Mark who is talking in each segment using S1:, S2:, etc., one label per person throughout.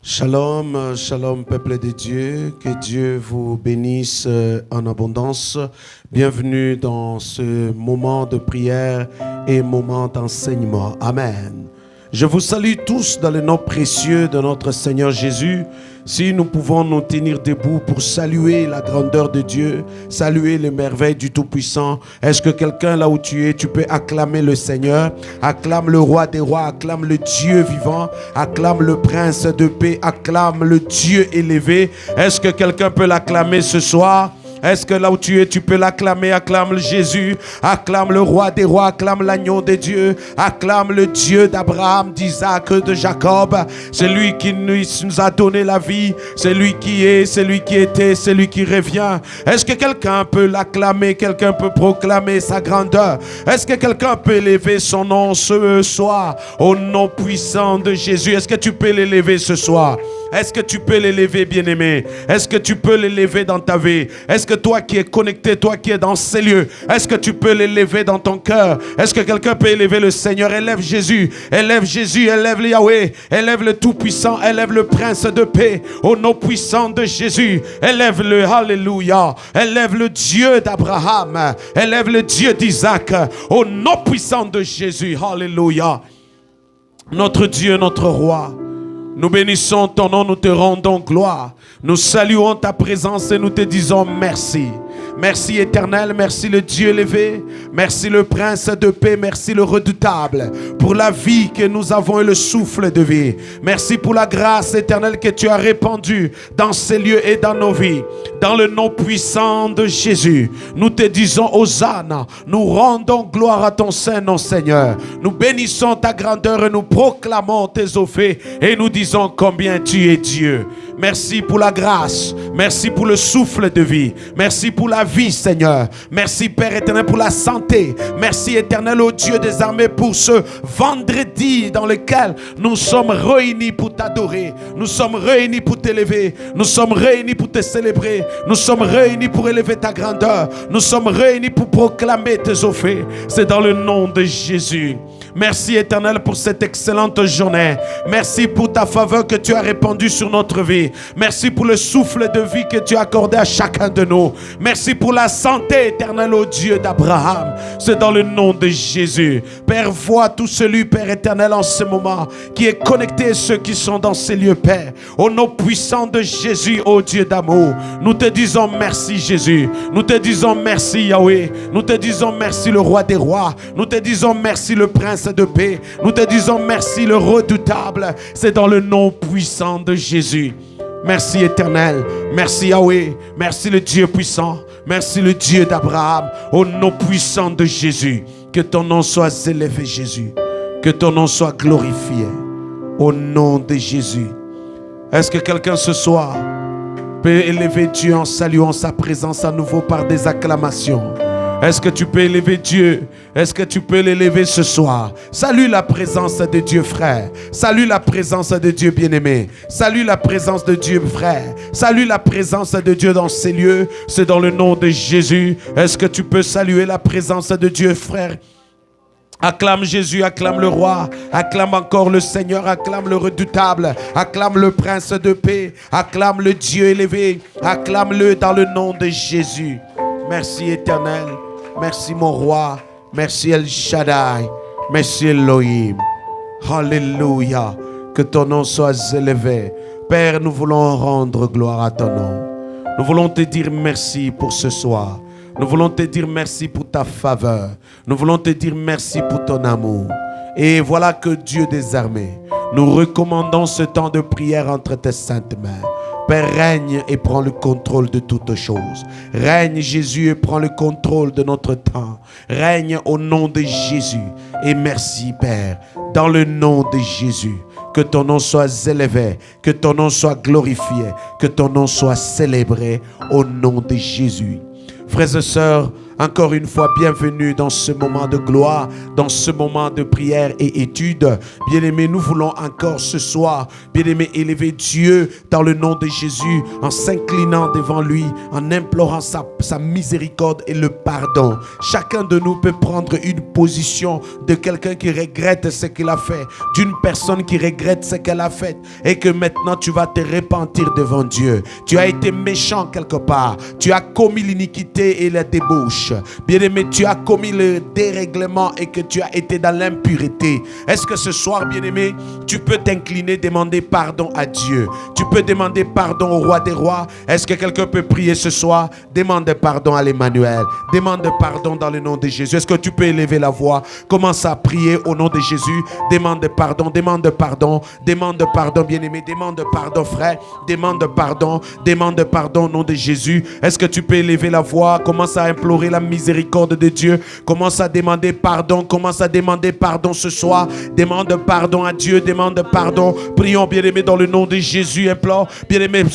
S1: Shalom, shalom peuple de Dieu, que Dieu vous bénisse en abondance. Bienvenue dans ce moment de prière et moment d'enseignement. Amen. Je vous salue tous dans le nom précieux de notre Seigneur Jésus. Si nous pouvons nous tenir debout pour saluer la grandeur de Dieu, saluer les merveilles du Tout-Puissant. Est-ce que quelqu'un là où tu es, tu peux acclamer le Seigneur, acclame le Roi des Rois, acclame le Dieu vivant, acclame le Prince de paix, acclame le Dieu élevé. Est-ce que quelqu'un peut l'acclamer ce soir? Est-ce que là où tu es, tu peux l'acclamer? Acclame Jésus, acclame le Roi des Rois, acclame l'agneau de Dieu, acclame le Dieu d'Abraham, d'Isaac, de Jacob. C'est lui qui nous a donné la vie, c'est lui qui est, c'est lui qui était, c'est lui qui revient. Est-ce que quelqu'un peut l'acclamer? Quelqu'un peut proclamer sa grandeur? Est-ce que quelqu'un peut élever son nom ce soir au nom puissant de Jésus? Est-ce que tu peux l'élever ce soir? Est-ce que tu peux l'élever, bien-aimé? Est-ce que tu peux l'élever dans ta vie? Est-ce que toi qui es connecté, toi qui es dans ces lieux, est-ce que tu peux l'élever dans ton cœur? Est-ce que quelqu'un peut élever le Seigneur? Élève Jésus, élève le Yahweh, élève le Tout-Puissant, élève le Prince de paix, au nom puissant de Jésus. Élève le Alléluia, élève le Dieu d'Abraham, élève le Dieu d'Isaac, au nom puissant de Jésus. Alléluia. Notre Dieu, notre Roi, nous bénissons ton nom, nous te rendons gloire. Nous saluons ta présence et nous te disons merci. Merci éternel, merci le Dieu élevé, merci le Prince de paix, merci le redoutable pour la vie que nous avons et le souffle de vie. Merci pour la grâce éternelle que tu as répandue dans ces lieux et dans nos vies. Dans le nom puissant de Jésus, nous te disons Hosanna, nous rendons gloire à ton Saint-Nom Seigneur. Nous bénissons ta grandeur et nous proclamons tes eaux faits et nous disons combien tu es Dieu. Merci pour la grâce, merci pour le souffle de vie, merci pour la vie Seigneur, merci Père éternel pour la santé, merci éternel au Dieu des armées pour ce vendredi dans lequel nous sommes réunis pour t'adorer, nous sommes réunis pour t'élever, nous sommes réunis pour te célébrer, nous sommes réunis pour élever ta grandeur, nous sommes réunis pour proclamer tes eaux faits. C'est dans le nom de Jésus. Merci éternel pour cette excellente journée. Merci pour ta faveur que tu as répandue sur notre vie. Merci pour le souffle de vie que tu as accordé à chacun de nous. Merci pour la santé éternelle au Dieu d'Abraham. C'est dans le nom de Jésus. Père, vois tout celui, Père éternel, en ce moment, qui est connecté, ceux qui sont dans ces lieux, Père. Au nom puissant de Jésus, ô Dieu d'amour, nous te disons merci Jésus. Nous te disons merci Yahweh. Nous te disons merci le Roi des Rois. Nous te disons merci le Prince de paix. Nous te disons merci le redoutable. C'est dans le nom puissant de Jésus. Merci éternel, merci Yahweh, merci le Dieu puissant, merci le Dieu d'Abraham, au nom puissant de Jésus. Que ton nom soit élevé Jésus, que ton nom soit glorifié, au nom de Jésus. Est-ce que quelqu'un ce soir peut élever Dieu en saluant sa présence à nouveau par des acclamations? Est-ce que tu peux élever Dieu? Est-ce que tu peux l'élever ce soir? Salue la présence de Dieu, frère. Salue la présence de Dieu, bien-aimé. Salue la présence de Dieu, frère. Salue la présence de Dieu dans ces lieux. C'est dans le nom de Jésus. Est-ce que tu peux saluer la présence de Dieu, frère? Acclame Jésus, acclame le Roi, acclame encore le Seigneur, acclame le redoutable, acclame le Prince de paix, acclame le Dieu élevé, acclame-le dans le nom de Jésus. Merci éternel. Merci mon Roi, merci El Shaddai, merci Elohim. Alléluia, que ton nom soit élevé. Père, nous voulons rendre gloire à ton nom. Nous voulons te dire merci pour ce soir. Nous voulons te dire merci pour ta faveur. Nous voulons te dire merci pour ton amour. Et voilà que Dieu des armées, nous recommandons ce temps de prière entre tes saintes mains. Père, règne et prends le contrôle de toutes choses. Règne Jésus et prends le contrôle de notre temps. Règne au nom de Jésus. Et merci Père, dans le nom de Jésus. Que ton nom soit élevé, que ton nom soit glorifié, que ton nom soit célébré au nom de Jésus. Frères et sœurs, Encore une fois, bienvenue dans ce moment de gloire, dans ce moment de prière et étude. Bien-aimés, nous voulons encore ce soir, bien-aimés, élever Dieu dans le nom de Jésus, en s'inclinant devant lui, en implorant sa miséricorde et le pardon. Chacun de nous peut prendre une position de quelqu'un qui regrette ce qu'il a fait, d'une personne qui regrette ce qu'elle a fait, et que maintenant tu vas te repentir devant Dieu. Tu as été méchant quelque part, tu as commis l'iniquité et la débauche. Bien-aimé, tu as commis le dérèglement et que tu as été dans l'impureté. Est-ce que ce soir, bien-aimé, tu peux t'incliner, demander pardon à Dieu? Tu peux demander pardon au roi des rois. Est-ce que quelqu'un peut prier ce soir? Demande pardon à l'Emmanuel. Demande pardon dans le nom de Jésus. Est-ce que tu peux élever la voix? Commence à prier au nom de Jésus. Demande pardon, demande pardon, demande pardon, bien-aimé. Demande pardon, frère. Demande pardon au nom de Jésus. Est-ce que tu peux élever la voix? Commence à implorer la miséricorde de Dieu. Commence à demander pardon. Commence à demander pardon ce soir. Demande pardon à Dieu. Demande pardon. Prions, bien-aimé, dans le nom de Jésus. Implore. Bien-aimé,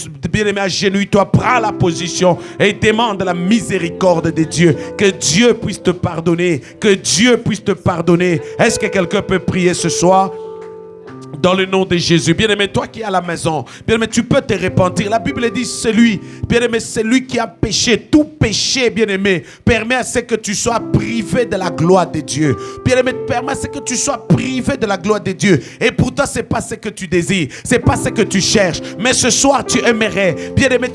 S1: agenouille-toi. Prends la position et demande la miséricorde de Dieu. Que Dieu puisse te pardonner. Que Dieu puisse te pardonner. Est-ce que quelqu'un peut prier ce soir? Dans le nom de Jésus. Bien-aimé, toi qui es à la maison, bien-aimé, tu peux te repentir. La Bible dit bien-aimé, celui qui a péché, tout péché, bien-aimé, permet à ce que tu sois privé de la gloire de Dieu. Bien-aimé, permet à ce que tu sois privé de la gloire de Dieu. Et pourtant, ce n'est pas ce que tu désires, ce n'est pas ce que tu cherches. Mais ce soir, tu aimerais, bien-aimé,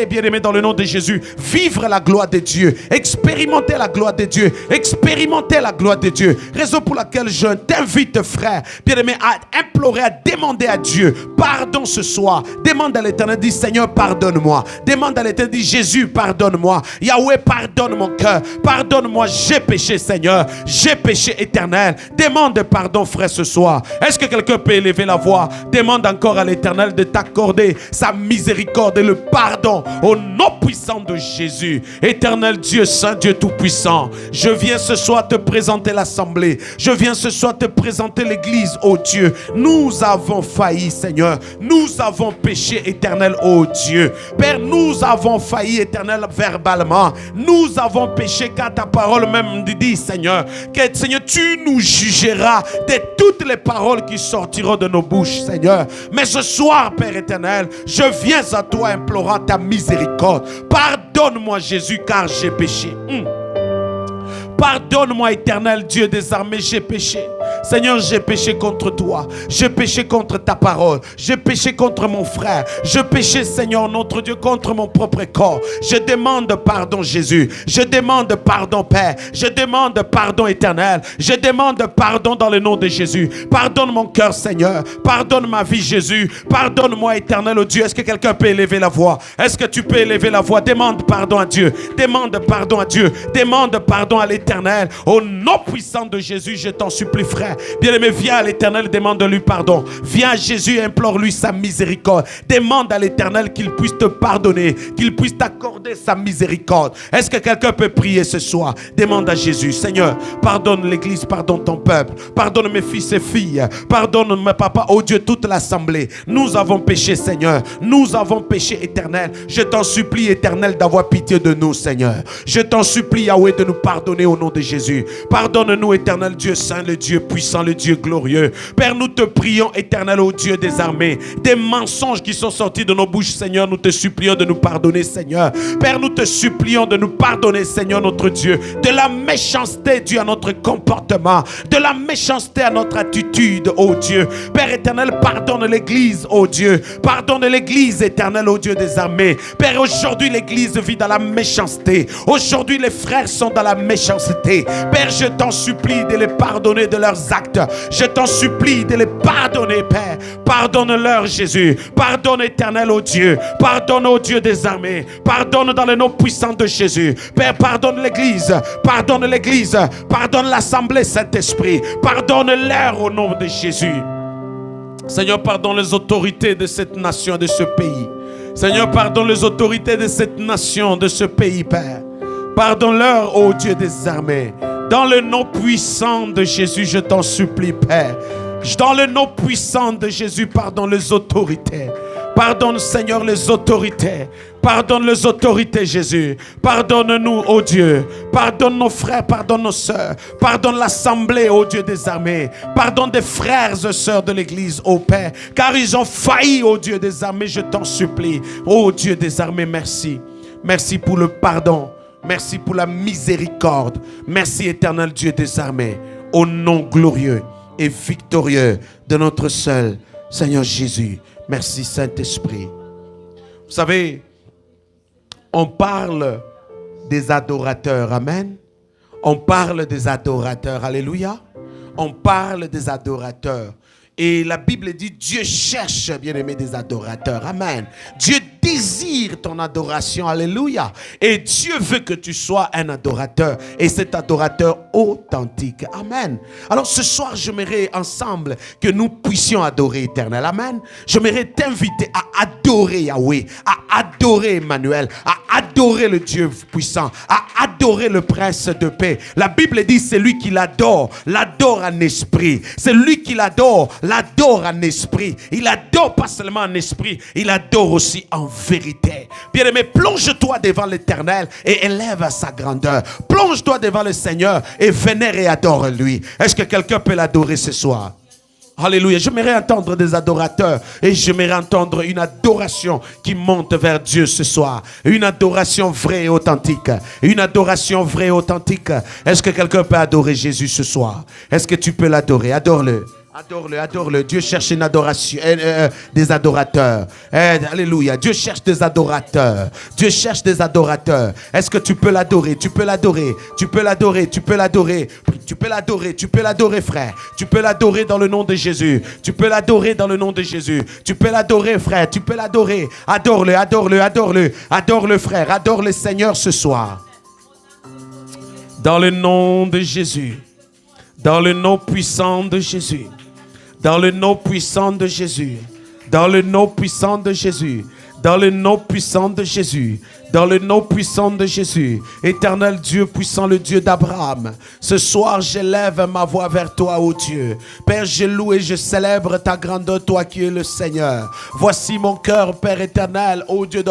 S1: bien-aimé, dans le nom de Jésus, vivre la gloire de Dieu, expérimenter la gloire de Dieu, expérimenter la gloire de Dieu. Raison pour laquelle je t'invite, frère, bien-aimé, à implorer, à demander à Dieu pardon ce soir. Demande à l'Éternel, dis Seigneur, pardonne-moi. Demande à l'Éternel, dis Jésus, pardonne-moi. Yahweh, pardonne mon cœur. Pardonne-moi, j'ai péché, Seigneur. J'ai péché, Éternel. Demande pardon, frère, ce soir. Est-ce que quelqu'un peut élever la voix? Demande encore à l'Éternel de t'accorder sa miséricorde et le pardon au nom puissant de Jésus. Éternel Dieu Saint, Dieu Tout-Puissant, je viens ce soir te présenter l'assemblée. Je viens ce soir te présenter l'église, oh Dieu. Nous avons failli, Seigneur. Nous avons péché, Éternel, oh Dieu. Père, nous avons failli, Éternel, verbalement. Nous avons péché car ta parole même dit, Seigneur, que Seigneur, tu nous jugeras de toutes les paroles qui sortiront de nos bouches, Seigneur. Mais ce soir, Père éternel, je viens à toi implorant ta miséricorde. Pardonne-moi, Jésus, car j'ai péché. Pardonne-moi, éternel Dieu des armées, j'ai péché. Seigneur, j'ai péché contre toi. J'ai péché contre ta parole. J'ai péché contre mon frère. Je péché, Seigneur, notre Dieu, contre mon propre corps. Je demande pardon, Jésus. Je demande pardon, Père. Je demande pardon, éternel. Je demande pardon dans le nom de Jésus. Pardonne mon cœur, Seigneur. Pardonne ma vie, Jésus. Pardonne-moi, éternel, oh Dieu. Est-ce que quelqu'un peut élever la voix? Est-ce que tu peux élever la voix? Demande pardon à Dieu. Demande pardon à Dieu. Demande pardon à l'Éternel. Au nom puissant de Jésus, je t'en supplie, frère. Bien-aimé, viens à l'Éternel, demande-lui pardon. Viens à Jésus, implore-lui sa miséricorde. Demande à l'Éternel qu'il puisse te pardonner, qu'il puisse t'accorder sa miséricorde. Est-ce que quelqu'un peut prier ce soir? Demande à Jésus, Seigneur, pardonne l'Église, pardonne ton peuple, pardonne mes fils et filles, pardonne mes papas, oh Dieu, toute l'assemblée. Nous avons péché, Seigneur. Nous avons péché, Éternel. Je t'en supplie, Éternel, d'avoir pitié de nous, Seigneur. Je t'en supplie, Yahweh, de nous pardonner au nom de Jésus. Pardonne-nous, Éternel Dieu Saint, le Dieu puissant, le Dieu glorieux. Père, nous te prions, Éternel, ô Dieu des armées, des mensonges qui sont sortis de nos bouches, Seigneur, nous te supplions de nous pardonner, Seigneur. Père, nous te supplions de nous pardonner, Seigneur, notre Dieu, de la méchanceté due à notre comportement, de la méchanceté à notre attitude, ô Dieu. Père éternel, pardonne l'Église, ô Dieu. Pardonne l'Église, éternel, ô Dieu des armées. Père, aujourd'hui, l'Église vit dans la méchanceté. Aujourd'hui, les frères sont dans la méchanceté. Père, je t'en supplie de les pardonner de leurs actes. Je t'en supplie de les pardonner, Père. Pardonne-leur, Jésus. Pardonne, éternel, ô Dieu. Pardonne, ô Dieu des armées. Pardonne dans le nom puissant de Jésus. Père, pardonne l'Église. Pardonne l'Église. Pardonne l'Assemblée, Saint-Esprit. Pardonne-leur au nom de Jésus. Seigneur, pardonne les autorités de cette nation, de ce pays. Seigneur, pardonne les autorités de cette nation, de ce pays, Père. Pardonne-leur, ô Dieu des armées. Dans le nom puissant de Jésus, je t'en supplie, Père. Dans le nom puissant de Jésus, pardonne les autorités. Pardonne, Seigneur, les autorités. Pardonne les autorités, Jésus. Pardonne-nous, ô Dieu. Pardonne nos frères, pardonne nos sœurs. Pardonne l'assemblée, ô Dieu des armées. Pardonne des frères et sœurs de l'église, ô Père. Car ils ont failli, ô Dieu des armées, je t'en supplie. Ô Dieu des armées, merci. Merci pour le pardon. Merci pour la miséricorde. Merci, éternel Dieu des armées. Au nom glorieux et victorieux de notre seul Seigneur Jésus. Merci, Saint-Esprit. Vous savez, on parle des adorateurs. Amen. On parle des adorateurs. Alléluia. On parle des adorateurs. Et la Bible dit, Dieu cherche, bien-aimé, des adorateurs. Amen. Dieu désire ton adoration. Alléluia. Et Dieu veut que tu sois un adorateur. Et cet adorateur authentique. Amen. Alors ce soir, j'aimerais ensemble que nous puissions adorer l'Éternel. Amen. J'aimerais t'inviter à adorer Yahweh, à adorer Emmanuel, à adorer le Dieu puissant, à adorer le Prince de paix. La Bible dit, c'est lui qui l'adore en esprit. C'est lui qui l'adore en esprit. Il adore pas seulement en esprit, il adore aussi en vérité. Bien-aimé, plonge-toi devant l'Éternel et élève sa grandeur. Plonge-toi devant le Seigneur et vénère et adore lui. Est-ce que quelqu'un peut l'adorer ce soir? Alléluia. J'aimerais entendre des adorateurs et j'aimerais entendre une adoration qui monte vers Dieu ce soir. Une adoration vraie et authentique. Une adoration vraie et authentique. Est-ce que quelqu'un peut adorer Jésus ce soir? Est-ce que tu peux l'adorer? Adore-le. Adore-le, adore-le. Dieu cherche une adoration, des adorateurs. Alléluia. Dieu cherche des adorateurs. Dieu cherche des adorateurs. Est-ce que tu peux l'adorer? Tu peux l'adorer. Tu peux l'adorer. Tu peux l'adorer. Tu peux l'adorer. Tu peux l'adorer, frère. Tu peux l'adorer dans le nom de Jésus. Tu peux l'adorer dans le nom de Jésus. Tu peux l'adorer, frère. Tu peux l'adorer. Adore-le, adore-le, adore-le. Adore-le, frère. Adore le Seigneur ce soir. Dans le nom de Jésus. Dans le nom puissant de Jésus. Dans le nom puissant de Jésus. Dans le nom puissant de Jésus. Dans le nom puissant de Jésus. Dans le nom puissant de Jésus. Éternel Dieu puissant, le Dieu d'Abraham. Ce soir, j'élève ma voix vers toi, ô Dieu. Père, je loue et je célèbre ta grandeur, toi qui es le Seigneur. Voici mon cœur, Père éternel, ô Dieu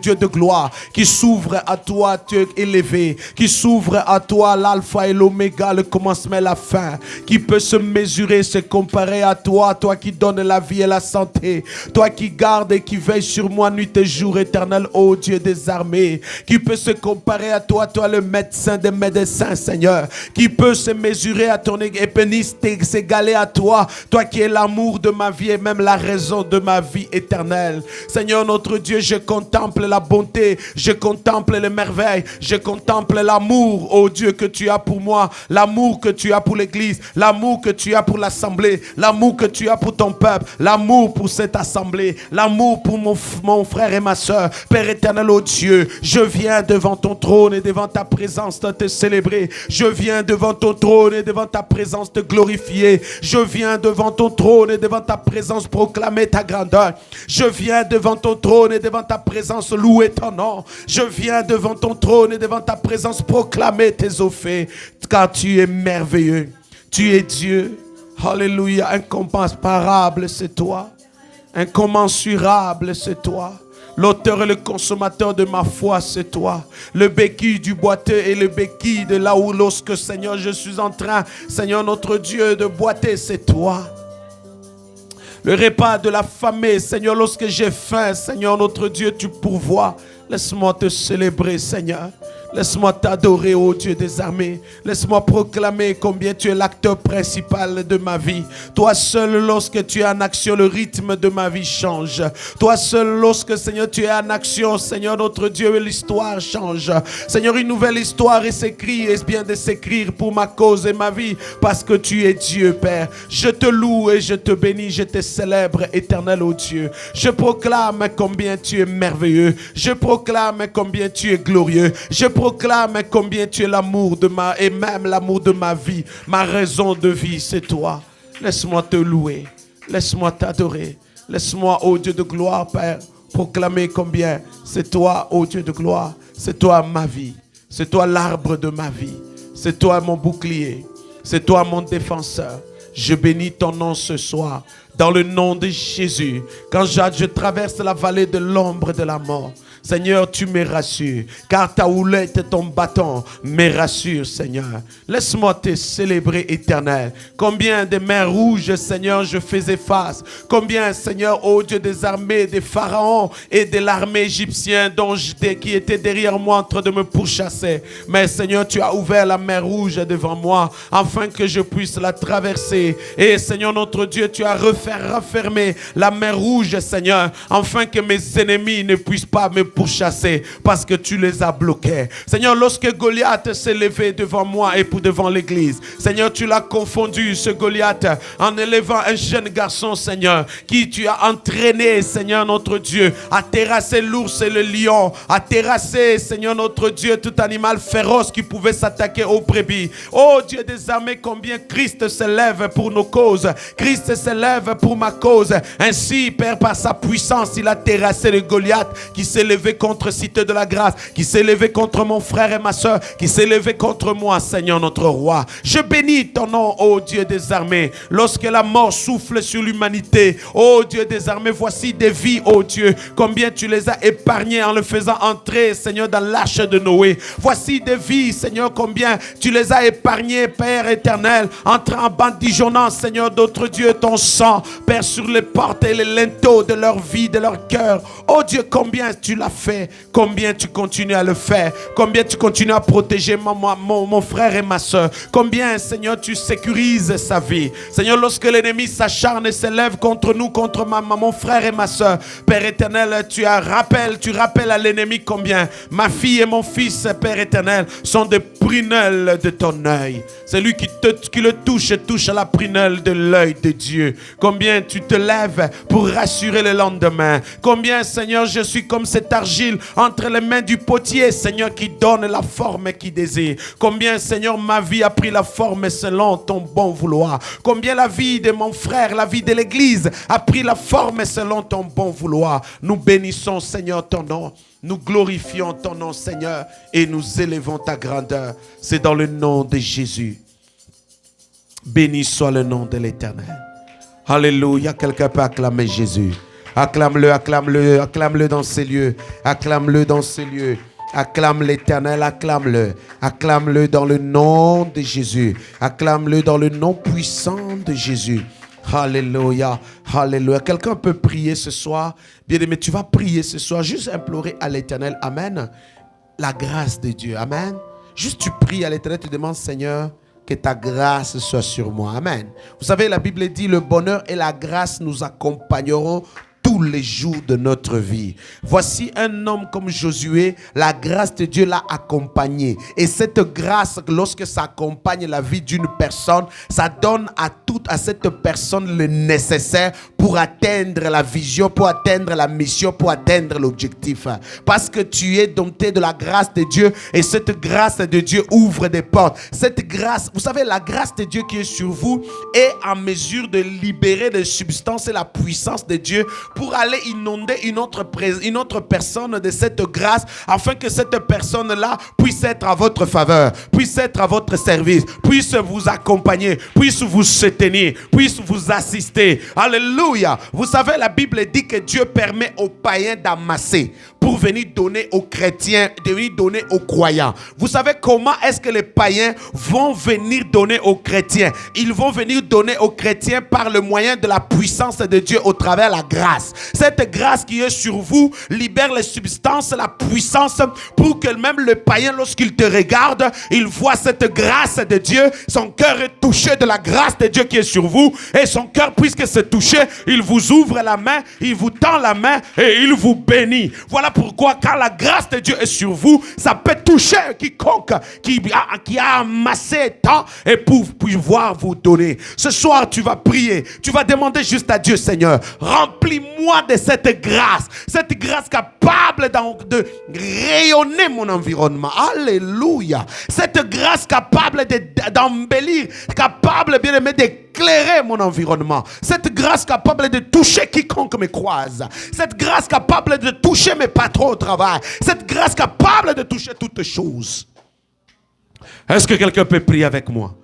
S1: Dieu de gloire, qui s'ouvre à toi, Dieu élevé, qui s'ouvre à toi, l'alpha et l'oméga, le commencement et la fin, qui peut se mesurer, se comparer à toi, toi qui donnes la vie et la santé, toi qui gardes et qui veille sur moi nuit et jour, éternel, ô Dieu des armées, qui peut se comparer à toi, toi le médecin des médecins, Seigneur, qui peut se mesurer à ton épéniste et s'égaler à toi, toi qui es l'amour de ma vie et même la raison de ma vie éternelle. Seigneur notre Dieu, je contemple la bonté, je contemple les merveilles, je contemple l'amour, ô Dieu, que tu as pour moi, l'amour que tu as pour l'église, l'amour que tu as pour l'assemblée, l'amour que tu as pour ton peuple, l'amour pour cette assemblée, l'amour pour mon frère et ma soeur. Père éternel, ô Dieu, je viens devant ton trône et devant ta présence de te célébrer. Je viens devant ton trône et devant ta présence te glorifier. Je viens devant ton trône et devant ta présence proclamer ta grandeur. Je viens devant ton trône et devant ta présence louer ton nom. Je viens devant ton trône et devant ta présence proclamer tes eaux faits, car tu es merveilleux. Tu es Dieu. Alléluia. Incomparable, c'est toi. Incommensurable, c'est toi. L'auteur et le consommateur de ma foi, c'est toi. Le béquille du boiteux et le béquille de là où lorsque, Seigneur, je suis en train, Seigneur notre Dieu, de boiter, c'est toi. Le repas de l'affamé, Seigneur, lorsque j'ai faim, Seigneur notre Dieu, tu pourvois. Laisse-moi te célébrer, Seigneur. Laisse-moi t'adorer, ô Dieu des armées. Laisse-moi proclamer combien tu es l'acteur principal de ma vie. Toi seul, lorsque tu es en action, le rythme de ma vie change. Toi seul, lorsque, Seigneur, tu es en action, Seigneur notre Dieu, l'histoire change. Seigneur, une nouvelle histoire s'écrit et bien de s'écrire pour ma cause et ma vie, parce que tu es Dieu, Père. Je te loue et je te bénis, je te célèbre, éternel, ô Dieu. Je proclame combien tu es merveilleux. Je proclame combien tu es glorieux. Je proclame combien tu es l'amour de et même l'amour de ma vie, ma raison de vie, c'est toi. Laisse-moi te louer, laisse-moi t'adorer, laisse-moi, ô Dieu de gloire, Père, proclamer combien c'est toi, ô Dieu de gloire, c'est toi ma vie, c'est toi l'arbre de ma vie, c'est toi mon bouclier, c'est toi mon défenseur. Je bénis ton nom ce soir. Dans le nom de Jésus, quand je traverse la vallée de l'ombre de la mort, Seigneur, tu me rassures, car ta houlette et ton bâton me rassurent, Seigneur. Laisse-moi te célébrer, Éternel. Combien de mers rouges, Seigneur, je faisais face. Combien, Seigneur, ô Dieu des armées, des pharaons et de l'armée égyptienne qui était derrière moi en train de me pourchasser. Mais, Seigneur, tu as ouvert la mer rouge devant moi, afin que je puisse la traverser. Et, Seigneur, notre Dieu, tu as refermé la mer rouge, Seigneur, afin que mes ennemis ne puissent pas me pourchasser, parce que tu les as bloqués. Seigneur, lorsque Goliath s'est levé devant moi et devant l'église, Seigneur, tu l'as confondu, ce Goliath, en élevant un jeune garçon, Seigneur, qui tu as entraîné, Seigneur, notre Dieu, à terrasser l'ours et le lion, à terrasser, Seigneur, notre Dieu, tout animal féroce qui pouvait s'attaquer aux brebis. Oh Dieu des armées, combien Christ se lève pour nos causes. Christ se lève pour ma cause. Ainsi, Père, par sa puissance, il a terrassé le Goliath qui s'est levé contre Cité de la Grâce, qui s'est levé contre mon frère et ma soeur, qui s'est levé contre moi, Seigneur notre roi. Je bénis ton nom, ô Dieu des armées. Lorsque la mort souffle sur l'humanité, ô Dieu des armées, voici des vies, ô Dieu, combien tu les as épargnées en le faisant entrer, Seigneur, dans l'arche de Noé. Voici des vies, Seigneur, combien tu les as épargnées, Père éternel, entrant en badigeonnant, Seigneur, d'autres dieux, ton sang, Père, sur les portes et les linteaux de leur vie, de leur cœur. Oh Dieu, combien tu l'as fait, combien tu continues à le faire, combien tu continues à protéger mon frère et ma soeur, combien, Seigneur, tu sécurises sa vie. Seigneur, lorsque l'ennemi s'acharne et s'élève contre nous, contre mon frère et ma soeur, Père éternel, tu rappelles à l'ennemi combien ma fille et mon fils, Père éternel, sont des prunelles de ton œil. Celui qui le touche à la prunelle de l'œil de Dieu. Combien tu te lèves pour rassurer le lendemain. Combien, Seigneur, je suis comme cette argile entre les mains du potier, Seigneur, qui donne la forme qu'il désire. Combien, Seigneur, ma vie a pris la forme selon ton bon vouloir. Combien la vie de mon frère, la vie de l'église a pris la forme selon ton bon vouloir. Nous bénissons, Seigneur, ton nom. Nous glorifions ton nom, Seigneur, et nous élevons ta grandeur. C'est dans le nom de Jésus. Béni soit le nom de l'Éternel. Alléluia. Quelqu'un peut acclamer Jésus. Acclame-le, acclame-le, acclame-le dans ces lieux. Acclame-le dans ces lieux. Acclame l'Éternel, acclame-le. Acclame-le dans le nom de Jésus. Acclame-le dans le nom puissant de Jésus. Alléluia, alléluia. Quelqu'un peut prier ce soir. Bien-aimé, tu vas prier ce soir. Juste implorer à l'Éternel. Amen. La grâce de Dieu. Amen. Juste tu pries à l'Éternel, tu demandes, Seigneur, que ta grâce soit sur moi. Amen. Vous savez, la Bible dit, le bonheur et la grâce nous accompagneront tous les jours de notre vie. Voici un homme comme Josué, la grâce de Dieu l'a accompagné. Et cette grâce, lorsque ça accompagne la vie d'une personne, ça donne à cette personne le nécessaire pour atteindre la vision, pour atteindre la mission, pour atteindre l'objectif. Parce que tu es dompté de la grâce de Dieu et cette grâce de Dieu ouvre des portes. Cette grâce, vous savez, la grâce de Dieu qui est sur vous est en mesure de libérer les substances et la puissance de Dieu pour aller inonder une autre personne de cette grâce, afin que cette personne-là puisse être à votre faveur, puisse être à votre service, puisse vous accompagner, puisse vous soutenir, puisse vous assister. Alléluia. Vous savez, la Bible dit que Dieu permet aux païens d'amasser pour venir donner aux chrétiens, de venir donner aux croyants. Vous savez comment est-ce que les païens vont venir donner aux chrétiens? Ils vont venir donner aux chrétiens par le moyen de la puissance de Dieu au travers de la grâce. Cette grâce qui est sur vous libère les substances, la puissance, pour que même le païen, lorsqu'il te regarde, il voit cette grâce de Dieu. Son cœur est touché de la grâce de Dieu qui est sur vous. Et son cœur, puisque c'est touché, il vous ouvre la main, il vous tend la main et il vous bénit. Voilà pourquoi quand la grâce de Dieu est sur vous, ça peut toucher quiconque qui a amassé tant et pour pouvoir vous donner. Ce soir, tu vas prier, tu vas demander juste à Dieu, Seigneur, remplis-moi de cette grâce capable de rayonner mon environnement. Alléluia. Cette grâce capable d'embellir, capable, bien aimé, d'éclairer mon environnement. Cette grâce capable de toucher quiconque me croise. Cette grâce capable de toucher mes patrons au travail. Cette grâce capable de toucher toutes choses. Est-ce que quelqu'un peut prier avec moi?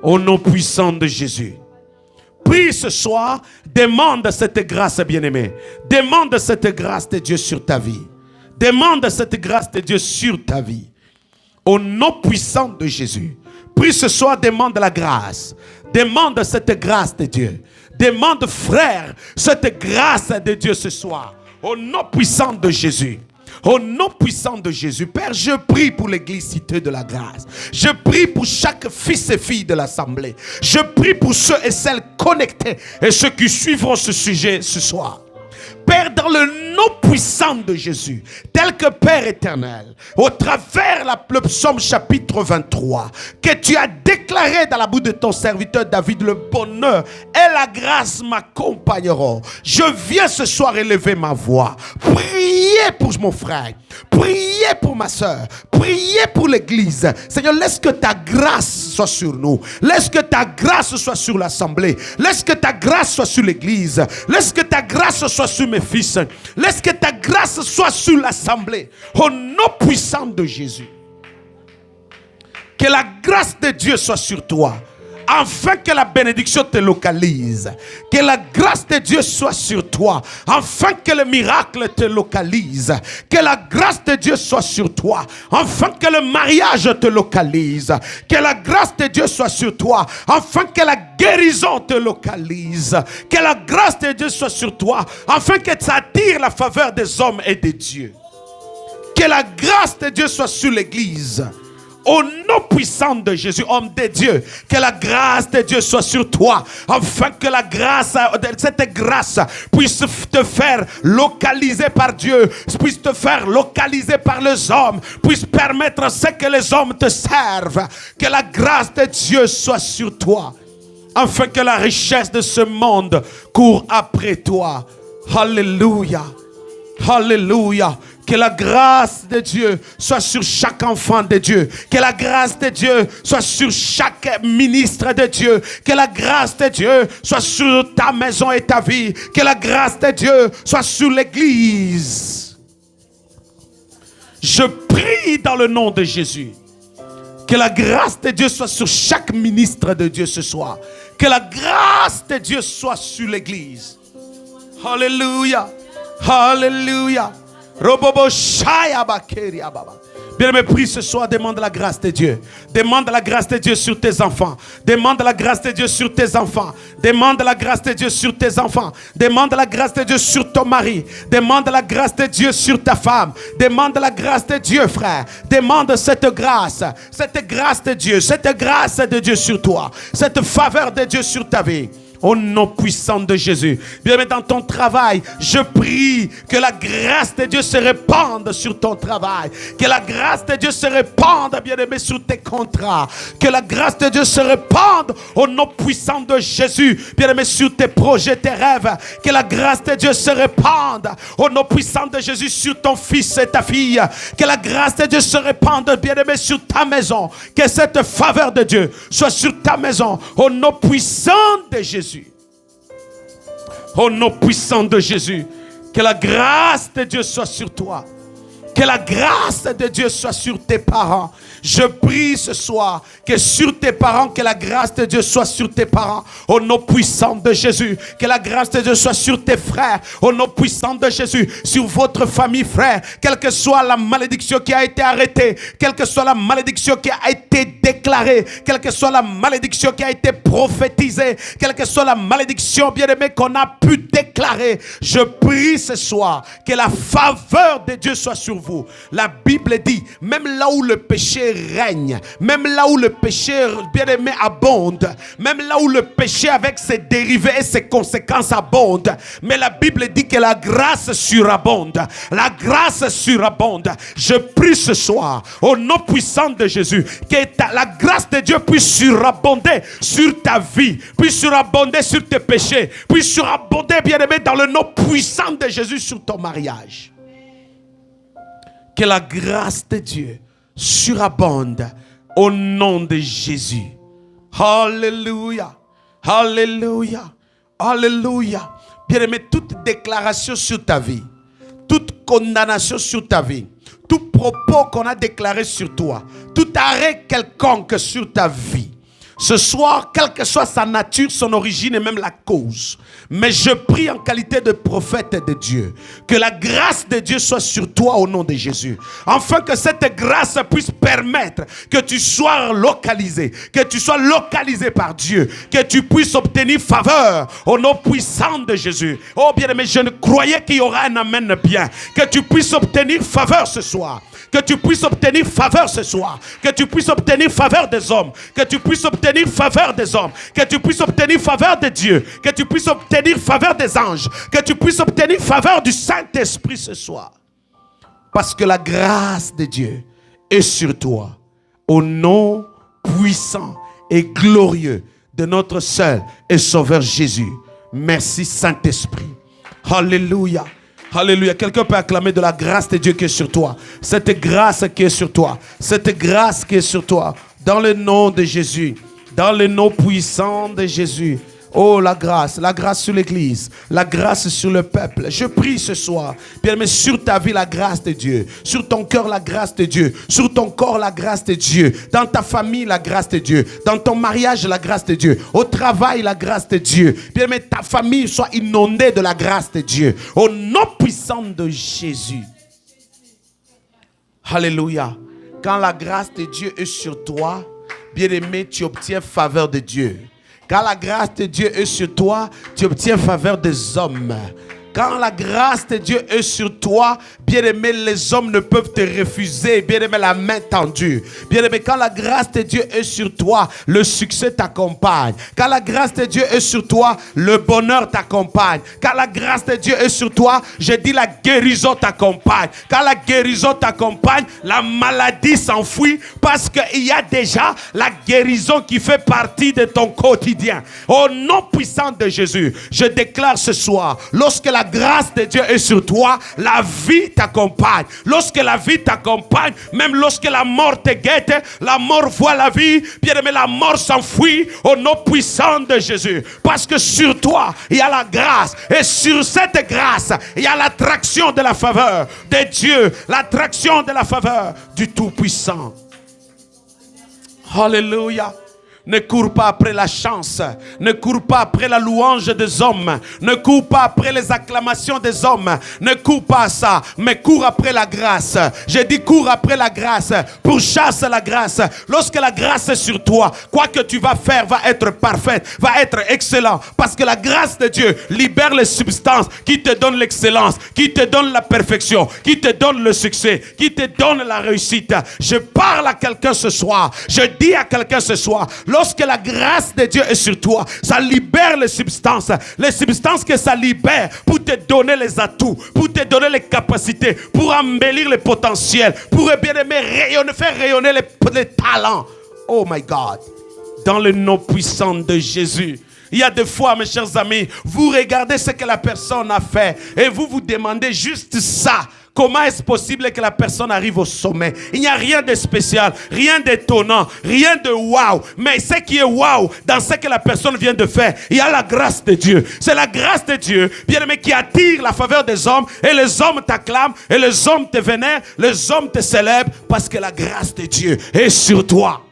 S1: Au nom puissant de Jésus. Prie ce soir, demande cette grâce, bien-aimé. Demande cette grâce de Dieu sur ta vie. Demande cette grâce de Dieu sur ta vie. Au nom puissant de Jésus. Prie ce soir, demande la grâce. Demande cette grâce de Dieu. Demande, frère, cette grâce de Dieu ce soir. Au nom puissant de Jésus. Au nom puissant de Jésus. Père, je prie pour l'église Cité de la Grâce. Je prie pour chaque fils et fille de l'assemblée. Je prie pour ceux et celles connectés et ceux qui suivront ce sujet ce soir. Père, dans le nom puissant de Jésus, tel que Père éternel, au travers le psaume chapitre 23, que tu as déclaré dans la bouche de ton serviteur David, le bonheur et la grâce m'accompagneront. Je viens ce soir élever ma voix, prier pour mon frère, prier pour ma soeur, prier pour l'église. Seigneur, laisse que ta grâce soit sur nous. Laisse que ta grâce soit sur l'assemblée. Laisse que ta grâce soit sur l'église. Laisse que ta grâce soit sur mes fils. Laisse que ta grâce soit sur l'assemblée. Au nom puissant de Jésus. Que la grâce de Dieu soit sur toi. Afin que la bénédiction te localise. Que la grâce de Dieu soit sur toi. Afin que le miracle te localise. Que la grâce de Dieu soit sur toi. Afin que le mariage te localise. Que la grâce de Dieu soit sur toi. Afin que la guérison te localise. Que la grâce de Dieu soit sur toi. Afin que ça attire la faveur des hommes et des dieux. Que la grâce de Dieu soit sur l'église. Au nom puissant de Jésus, homme de Dieu, que la grâce de Dieu soit sur toi, afin que la grâce, cette grâce puisse te faire localiser par Dieu, puisse te faire localiser par les hommes, puisse permettre à ce que les hommes te servent. Que la grâce de Dieu soit sur toi, afin que la richesse de ce monde court après toi. Alléluia. Alléluia. Que la grâce de Dieu soit sur chaque enfant de Dieu. Que la grâce de Dieu soit sur chaque ministre de Dieu. Que la grâce de Dieu soit sur ta maison et ta vie. Que la grâce de Dieu soit sur l'église. Je prie dans le nom de Jésus. Que la grâce de Dieu soit sur chaque ministre de Dieu ce soir. Que la grâce de Dieu soit sur l'église. Alléluia. Alléluia. Bien-aimé, prie ce soir, demande la grâce de Dieu. Demande la grâce de Dieu sur tes enfants. Demande la grâce de Dieu sur tes enfants. Demande la grâce de Dieu sur tes enfants. Demande la grâce de Dieu sur ton mari. Demande la grâce de Dieu sur ta femme. Demande la grâce de Dieu, frère. Demande cette grâce de Dieu, cette grâce de Dieu sur toi, cette faveur de Dieu sur ta vie. Au nom puissant de Jésus. Bien-aimé, dans ton travail, je prie que la grâce de Dieu se répande sur ton travail. Que la grâce de Dieu se répande, bien-aimé, sur tes contrats. Que la grâce de Dieu se répande au nom puissant de Jésus. Bien-aimé, sur tes projets, tes rêves. Que la grâce de Dieu se répande au nom puissant de Jésus sur ton fils et ta fille. Que la grâce de Dieu se répande, bien-aimé, sur ta maison. Que cette faveur de Dieu soit sur ta maison au nom puissant de Jésus. Au nom puissant de Jésus, que la grâce de Dieu soit sur toi. Que la grâce de Dieu soit sur tes parents. Je prie ce soir que sur tes parents, que la grâce de Dieu soit sur tes parents. Au nom puissant de Jésus. Que la grâce de Dieu soit sur tes frères. Au nom puissant de Jésus. Sur votre famille, frère. Quelle que soit la malédiction qui a été arrêtée. Quelle que soit la malédiction qui a été déclarée. Quelle que soit la malédiction qui a été prophétisée. Quelle que soit la malédiction, bien-aimée, qu'on a pu déclarer. Je prie ce soir que la faveur de Dieu soit sur vous. La Bible dit, même là où le péché règne, même là où le péché, bien-aimé, abonde, même là où le péché avec ses dérivés et ses conséquences abonde, mais la Bible dit que la grâce surabonde. La grâce surabonde. Je prie ce soir, au nom puissant de Jésus, que la grâce de Dieu puisse surabonder sur ta vie, puisse surabonder sur tes péchés, puisse surabonder, bien-aimé, dans le nom puissant de Jésus sur ton mariage. Que la grâce de Dieu surabonde au nom de Jésus. Alléluia. Alléluia. Alléluia. Bien-aimé, toute déclaration sur ta vie, toute condamnation sur ta vie, tout propos qu'on a déclaré sur toi, tout arrêt quelconque sur ta vie, Ce soir, quelle que soit sa nature, son origine et même la cause. Mais je prie en qualité de prophète de Dieu, que la grâce de Dieu soit sur toi au nom de Jésus. Afin que cette grâce puisse permettre que tu sois localisé, par Dieu, que tu puisses obtenir faveur au nom puissant de Jésus. Oh bien-aimé, je ne croyais qu'il y aura un amen bien. Que tu puisses obtenir faveur ce soir. Que tu puisses obtenir faveur ce soir. Que tu puisses obtenir faveur des hommes. Que tu puisses obtenir faveur des hommes. Que tu puisses obtenir faveur de Dieu. Que tu puisses obtenir faveur des anges. Que tu puisses obtenir faveur du Saint-Esprit ce soir. Parce que la grâce de Dieu est sur toi. Au nom puissant et glorieux de notre seul et sauveur Jésus. Merci Saint-Esprit. Alléluia. Alléluia. Quelqu'un peut acclamer de la grâce de Dieu qui est sur toi. Cette grâce qui est sur toi. Cette grâce qui est sur toi. Dans le nom de Jésus. Dans le nom puissant de Jésus. Oh, la grâce sur l'église, la grâce sur le peuple. Je prie ce soir, bien aimé, sur ta vie la grâce de Dieu, sur ton cœur la grâce de Dieu, sur ton corps la grâce de Dieu, dans ta famille la grâce de Dieu, dans ton mariage la grâce de Dieu, au travail la grâce de Dieu. Bien aimé, ta famille soit inondée de la grâce de Dieu, au nom puissant de Jésus. Alléluia. Quand la grâce de Dieu est sur toi, bien aimé, tu obtiens faveur de Dieu. Quand la grâce de Dieu est sur toi, tu obtiens faveur des hommes. Quand la grâce de Dieu est sur toi, bien-aimé, les hommes ne peuvent te refuser, bien-aimé, la main tendue. Bien-aimé, quand la grâce de Dieu est sur toi, le succès t'accompagne. Quand la grâce de Dieu est sur toi, le bonheur t'accompagne. Quand la grâce de Dieu est sur toi, je dis la guérison t'accompagne. Quand la guérison t'accompagne, la maladie s'enfuit parce qu'il y a déjà la guérison qui fait partie de ton quotidien. Au nom puissant de Jésus, je déclare ce soir, lorsque la grâce de Dieu est sur toi, la vie t'accompagne. Lorsque la vie t'accompagne, même lorsque la mort te guette, la mort voit la vie, bien aimé, la mort s'enfuit au nom puissant de Jésus. Parce que sur toi, il y a la grâce. Et sur cette grâce, il y a l'attraction de la faveur de Dieu, l'attraction de la faveur du Tout-Puissant. Alléluia. Ne cours pas après la chance. Ne cours pas après la louange des hommes. Ne cours pas après les acclamations des hommes. Ne cours pas à ça, mais cours après la grâce. J'ai dit cours après la grâce. Pourchasse la grâce. Lorsque la grâce est sur toi, quoi que tu vas faire va être parfaite, va être excellent. Parce que la grâce de Dieu libère les substances qui te donnent l'excellence, qui te donnent la perfection, qui te donnent le succès, qui te donnent la réussite. Je parle à quelqu'un ce soir. Je dis à quelqu'un ce soir. Lorsque la grâce de Dieu est sur toi, ça libère les substances que ça libère pour te donner les atouts, pour te donner les capacités, pour embellir les potentiels, pour bien aimer rayonner, faire rayonner les talents. Oh my God, dans le nom puissant de Jésus. Il y a des fois, mes chers amis, vous regardez ce que la personne a fait et vous vous demandez juste ça. Comment est-ce possible que la personne arrive au sommet? Il n'y a rien de spécial, rien d'étonnant, rien de waouh. Mais ce qui est waouh dans ce que la personne vient de faire, il y a la grâce de Dieu. C'est la grâce de Dieu, bien aimé, qui attire la faveur des hommes. Et les hommes t'acclament, et les hommes te vénèrent, les hommes te célèbrent parce que la grâce de Dieu est sur toi.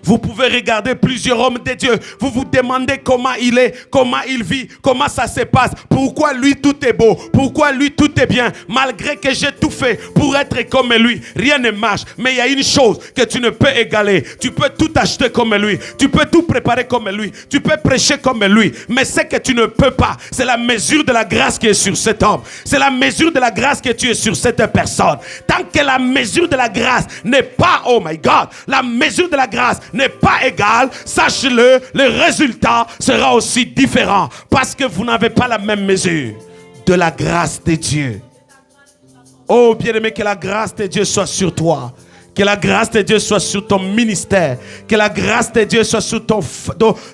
S1: Vous pouvez regarder plusieurs hommes de Dieu. Vous vous demandez comment il est, comment il vit, comment ça se passe. Pourquoi lui tout est beau, pourquoi lui tout est bien. Malgré que j'ai tout fait pour être comme lui, rien ne marche. Mais il y a une chose que tu ne peux égaler. Tu peux tout acheter comme lui. Tu peux tout préparer comme lui. Tu peux prêcher comme lui. Mais ce que tu ne peux pas, c'est la mesure de la grâce qui est sur cet homme. C'est la mesure de la grâce que tu es sur cette personne. Tant que la mesure de la grâce n'est pas, oh my God, la mesure de la grâce n'est pas égal, sache-le, le résultat sera aussi différent parce que vous n'avez pas la même mesure de la grâce de Dieu. Oh bien-aimé, que la grâce de Dieu soit sur toi. Que la grâce de Dieu soit sur ton ministère. Que la grâce de Dieu soit sur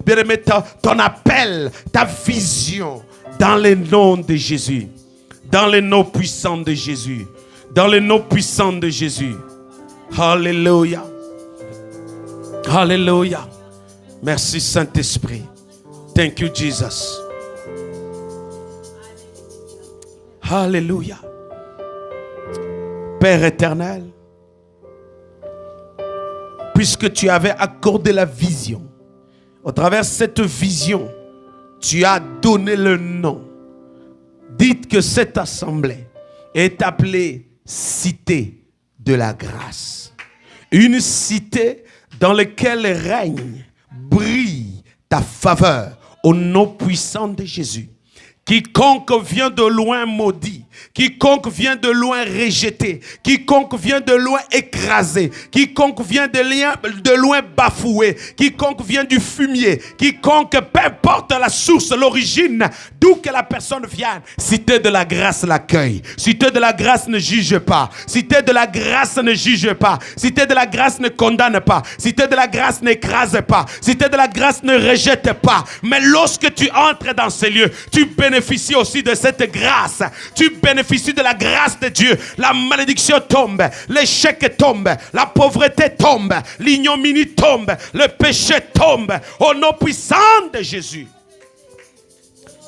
S1: bien-aimé, ton appel, ta vision. Dans le nom de Jésus. Dans le nom puissant de Jésus. Dans le nom puissant de Jésus. Alléluia. Alléluia. Merci Saint-Esprit. Thank you Jesus. Alléluia. Père éternel, puisque tu avais accordé la vision, au travers de cette vision, tu as donné le nom. Dites que cette assemblée est appelée cité de la grâce. Une cité dans laquelle règne, brille ta faveur au nom puissant de Jésus. Quiconque vient de loin maudit, quiconque vient de loin rejeté, quiconque vient de loin écrasé, quiconque vient de loin bafoué, quiconque vient du fumier, quiconque, peu importe la source, l'origine, d'où que la personne vienne, cité de la grâce l'accueille. Cité de la grâce ne juge pas. Cité de la grâce ne juge pas. Cité de la grâce ne condamne pas. Cité de la grâce n'écrase pas. Cité de la grâce ne rejette pas. Mais lorsque tu entres dans ces lieux, tu bénéficies aussi de cette grâce. Tu bénéficies de la grâce de Dieu. La malédiction tombe, l'échec tombe, la pauvreté tombe, l'ignominie tombe, le péché tombe au nom puissant de Jésus.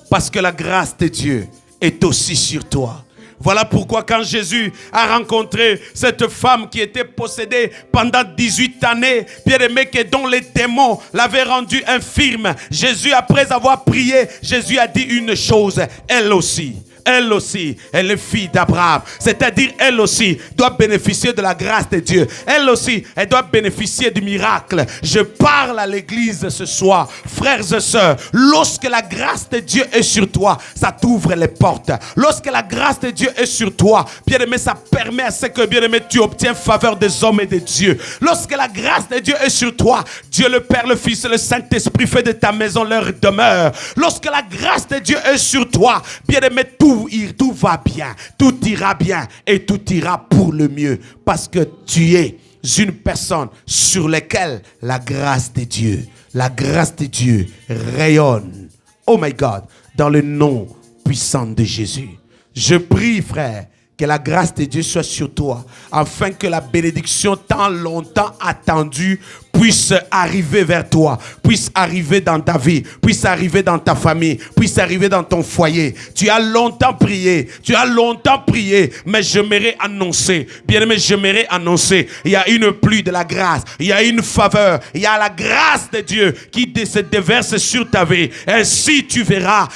S1: Parce que la grâce de Dieu est aussi sur toi. Voilà pourquoi quand Jésus a rencontré cette femme qui était possédée pendant 18 années, bien-aimé, dont les démons l'avaient rendue infirme, Jésus, après avoir prié, Jésus a dit une chose, elle aussi, elle est fille d'Abraham. C'est-à-dire, elle aussi doit bénéficier de la grâce de Dieu. Elle aussi, elle doit bénéficier du miracle. Je parle à l'église ce soir, frères et sœurs. Lorsque la grâce de Dieu est sur toi, ça t'ouvre les portes. Lorsque la grâce de Dieu est sur toi, bien-aimé, ça permet à ce que, bien-aimé, tu obtiens faveur des hommes et de Dieu. Lorsque la grâce de Dieu est sur toi, Dieu le Père, le Fils et le Saint-Esprit fait de ta maison leur demeure. Lorsque la grâce de Dieu est sur toi, bien-aimé, tout va bien, tout ira bien et tout ira pour le mieux parce que tu es une personne sur laquelle la grâce de Dieu rayonne. Oh my God, dans le nom puissant de Jésus. Je prie, frère, que la grâce de Dieu soit sur toi afin que la bénédiction tant longtemps attendue puisse arriver vers toi, puisse arriver dans ta vie, puisse arriver dans ta famille, puisse arriver dans ton foyer. Tu as longtemps prié, mais j'aimerais annoncer, bien-aimé, il y a une pluie de la grâce, il y a une faveur, il y a la grâce de Dieu qui se déverse sur ta vie. Ainsi tu verras,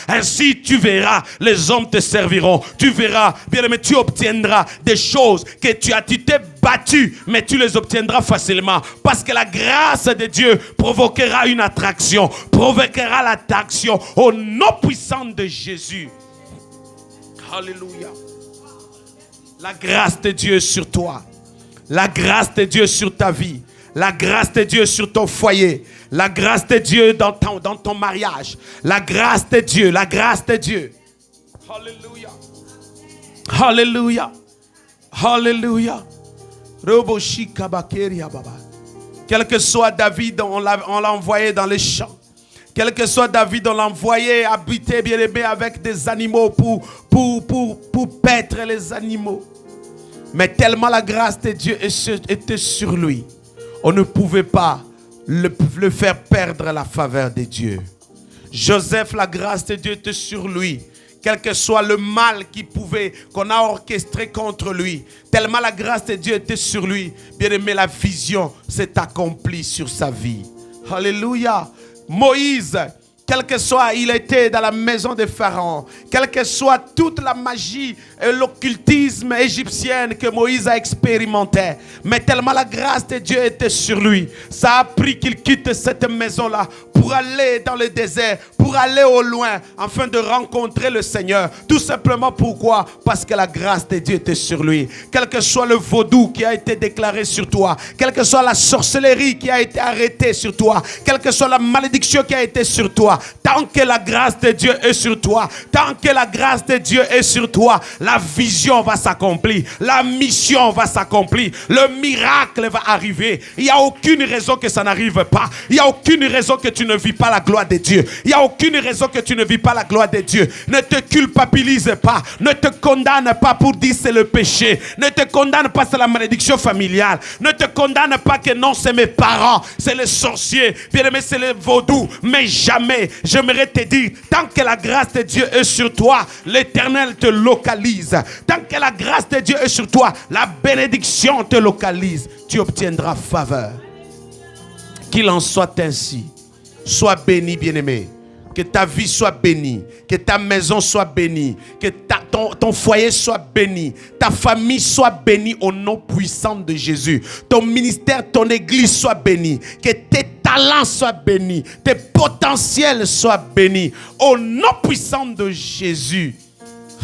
S1: les hommes te serviront. Tu verras, bien-aimé, tu obtiendras des choses que tu t'es battu, mais tu les obtiendras facilement parce que la grâce de Dieu provoquera une attraction, provoquera l'attraction au nom puissant de Jésus. Alléluia. La grâce de Dieu sur toi, la grâce de Dieu sur ta vie, la grâce de Dieu sur ton foyer, la grâce de Dieu dans ton mariage, la grâce de Dieu. Alléluia. Alléluia. Alléluia. Quel que soit David, on l'a envoyé dans les champs. Quel que soit David, on l'a envoyé habiter, bien aimé, avec des animaux pour paître les animaux. Mais tellement la grâce de Dieu était sur lui, on ne pouvait pas le faire perdre la faveur de Dieu. Joseph, la grâce de Dieu était sur lui. Quel que soit le mal qu'on a orchestré contre lui, tellement la grâce de Dieu était sur lui, bien aimé, la vision s'est accomplie sur sa vie. Alléluia. Moïse, quel que soit, il était dans la maison de Pharaon, quelle que soit toute la magie et l'occultisme égyptienne que Moïse a expérimenté, mais tellement la grâce de Dieu était sur lui, ça a pris qu'il quitte cette maison-là pour aller dans le désert, pour aller au loin, afin de rencontrer le Seigneur. Tout simplement pourquoi? Parce que la grâce de Dieu était sur lui. Quel que soit le vaudou qui a été déclaré sur toi, quelle que soit la sorcellerie qui a été arrêtée sur toi, quelle que soit la malédiction qui a été sur toi, tant que la grâce de Dieu est sur toi, tant que la grâce de Dieu est sur toi, la vision va s'accomplir, la mission va s'accomplir, le miracle va arriver. Il n'y a aucune raison que ça n'arrive pas. Il n'y a aucune raison que tu ne vis pas la gloire de Dieu. Il n'y a aucune raison que tu ne vis pas la gloire de Dieu. Ne te culpabilise pas. Ne te condamne pas pour dire c'est le péché. Ne te condamne pas, c'est la malédiction familiale. Ne te condamne pas que non, c'est mes parents, c'est les sorciers, bien aimé, c'est les vaudous. Mais jamais, j'aimerais te dire, tant que la grâce de Dieu est sur toi, l'Éternel te localise. Tant que la grâce de Dieu est sur toi, la bénédiction te localise. Tu obtiendras faveur. Qu'il en soit ainsi. Sois béni, bien-aimé. Que ta vie soit bénie. Que ta maison soit bénie. Que ton foyer soit béni. Ta famille soit bénie au nom puissant de Jésus. Ton ministère, ton église soit bénie. Que tes talents soient bénis. Tes potentiels soient bénis. Au nom puissant de Jésus.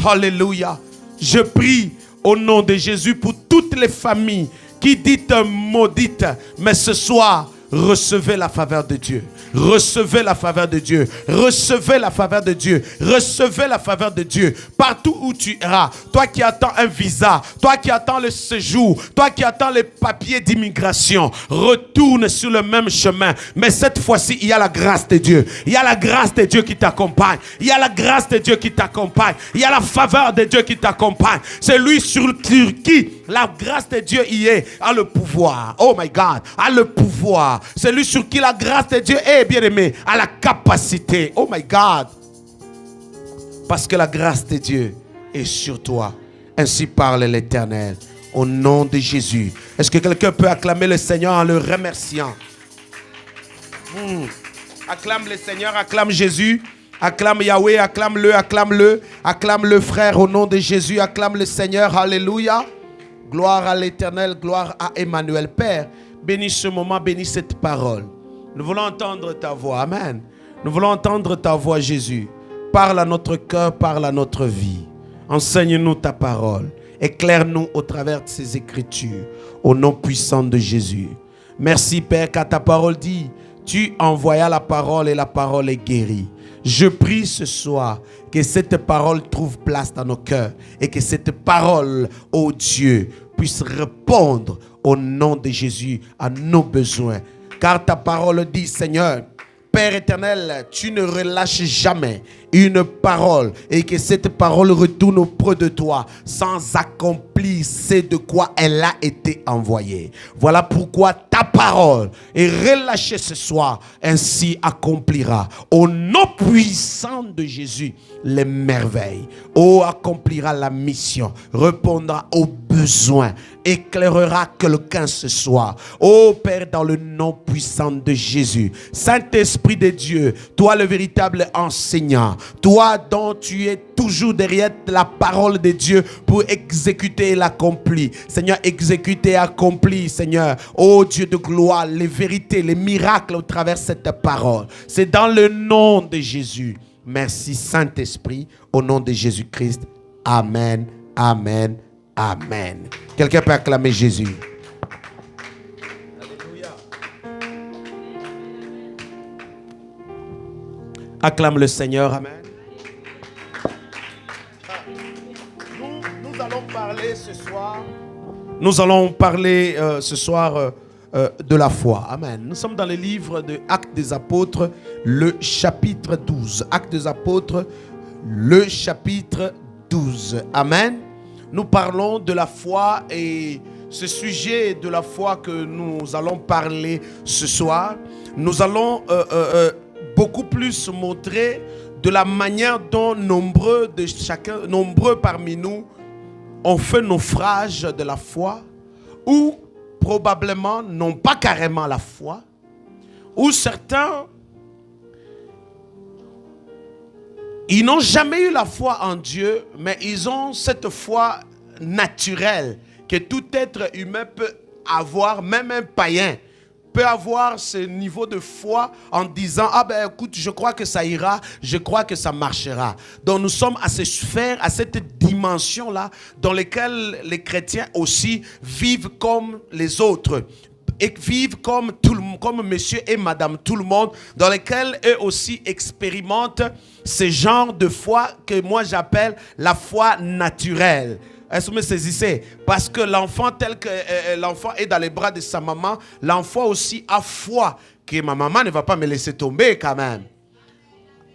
S1: Alléluia. Je prie au nom de Jésus pour toutes les familles qui disent maudite. Mais ce soir, recevez la faveur de Dieu. Recevez la faveur de Dieu. Recevez la faveur de Dieu. Recevez la faveur de Dieu. Partout où tu iras, toi qui attends un visa, toi qui attends le séjour, toi qui attends les papiers d'immigration, retourne sur le même chemin. Mais cette fois-ci, il y a la grâce de Dieu. Il y a la grâce de Dieu qui t'accompagne. Il y a la grâce de Dieu qui t'accompagne. Il y a la faveur de Dieu qui t'accompagne. C'est lui sur qui la grâce de Dieu y est, a le pouvoir. Oh my God, a le pouvoir. C'est lui sur qui la grâce de Dieu est, bien-aimé, a la capacité. Oh my God. Parce que la grâce de Dieu est sur toi. Ainsi parle l'Éternel. Au nom de Jésus. Est-ce que quelqu'un peut acclamer le Seigneur en le remerciant? Acclame le Seigneur, acclame Jésus. Acclame Yahweh, acclame-le, acclame-le. Acclame-le, frère, au nom de Jésus. Acclame le Seigneur. Alléluia. Gloire à l'Éternel, gloire à Emmanuel. Père, bénis ce moment, bénis cette parole. Nous voulons entendre ta voix. Amen. Nous voulons entendre ta voix, Jésus. Parle à notre cœur, parle à notre vie. Enseigne-nous ta parole. Éclaire-nous au travers de ces écritures. Au nom puissant de Jésus. Merci, Père, car ta parole dit, tu envoyas la parole et la parole est guérie. Je prie ce soir que cette parole trouve place dans nos cœurs et que cette parole, ô Dieu, puisse répondre au nom de Jésus à nos besoins. Car ta parole dit, Seigneur, Père éternel, tu ne relâches jamais une parole et que cette parole retourne auprès de toi sans accomplir ce de quoi elle a été envoyée. Voilà pourquoi ta parole est relâchée ce soir, ainsi accomplira au nom puissant de Jésus les merveilles. Oh, accomplira la mission, répondra aux besoins, éclairera quelqu'un ce soir. Oh Père, dans le nom puissant de Jésus, Saint-Esprit de Dieu, toi le véritable enseignant, toi dont tu es toujours derrière la parole de Dieu pour exécuter et l'accomplir. Seigneur, exécuter et accomplir, Seigneur. Oh Dieu de gloire, les vérités, les miracles au travers de cette parole. C'est dans le nom de Jésus. Merci Saint-Esprit, au nom de Jésus-Christ. Amen, amen, amen. Quelqu'un peut acclamer Jésus. Alléluia. Acclame le Seigneur, amen. Nous allons parler ce soir. Nous allons parler ce soir de la foi. Amen. Nous sommes dans le livre de Actes des Apôtres, le chapitre 12. Actes des Apôtres, le chapitre 12. Amen. Nous parlons de la foi et ce sujet de la foi que nous allons parler ce soir, nous allons beaucoup plus montrer de la manière dont nombreux parmi nous ont fait naufrage de la foi, ou probablement n'ont pas carrément la foi, ou certains, ils n'ont jamais eu la foi en Dieu, mais ils ont cette foi naturelle que tout être humain peut avoir, même un païen peut avoir ce niveau de foi en disant, ah ben écoute, je crois que ça ira, je crois que ça marchera. Donc nous sommes à ces sphères, à cette dimension-là, dans lesquelles les chrétiens aussi vivent comme les autres. Et vivent comme monsieur et madame tout le monde, dans lesquels eux aussi expérimentent ce genre de foi que moi j'appelle la foi naturelle. Est-ce que vous me saisissez? Parce que l'enfant, tel que l'enfant est dans les bras de sa maman, l'enfant aussi a foi que ma maman ne va pas me laisser tomber quand même.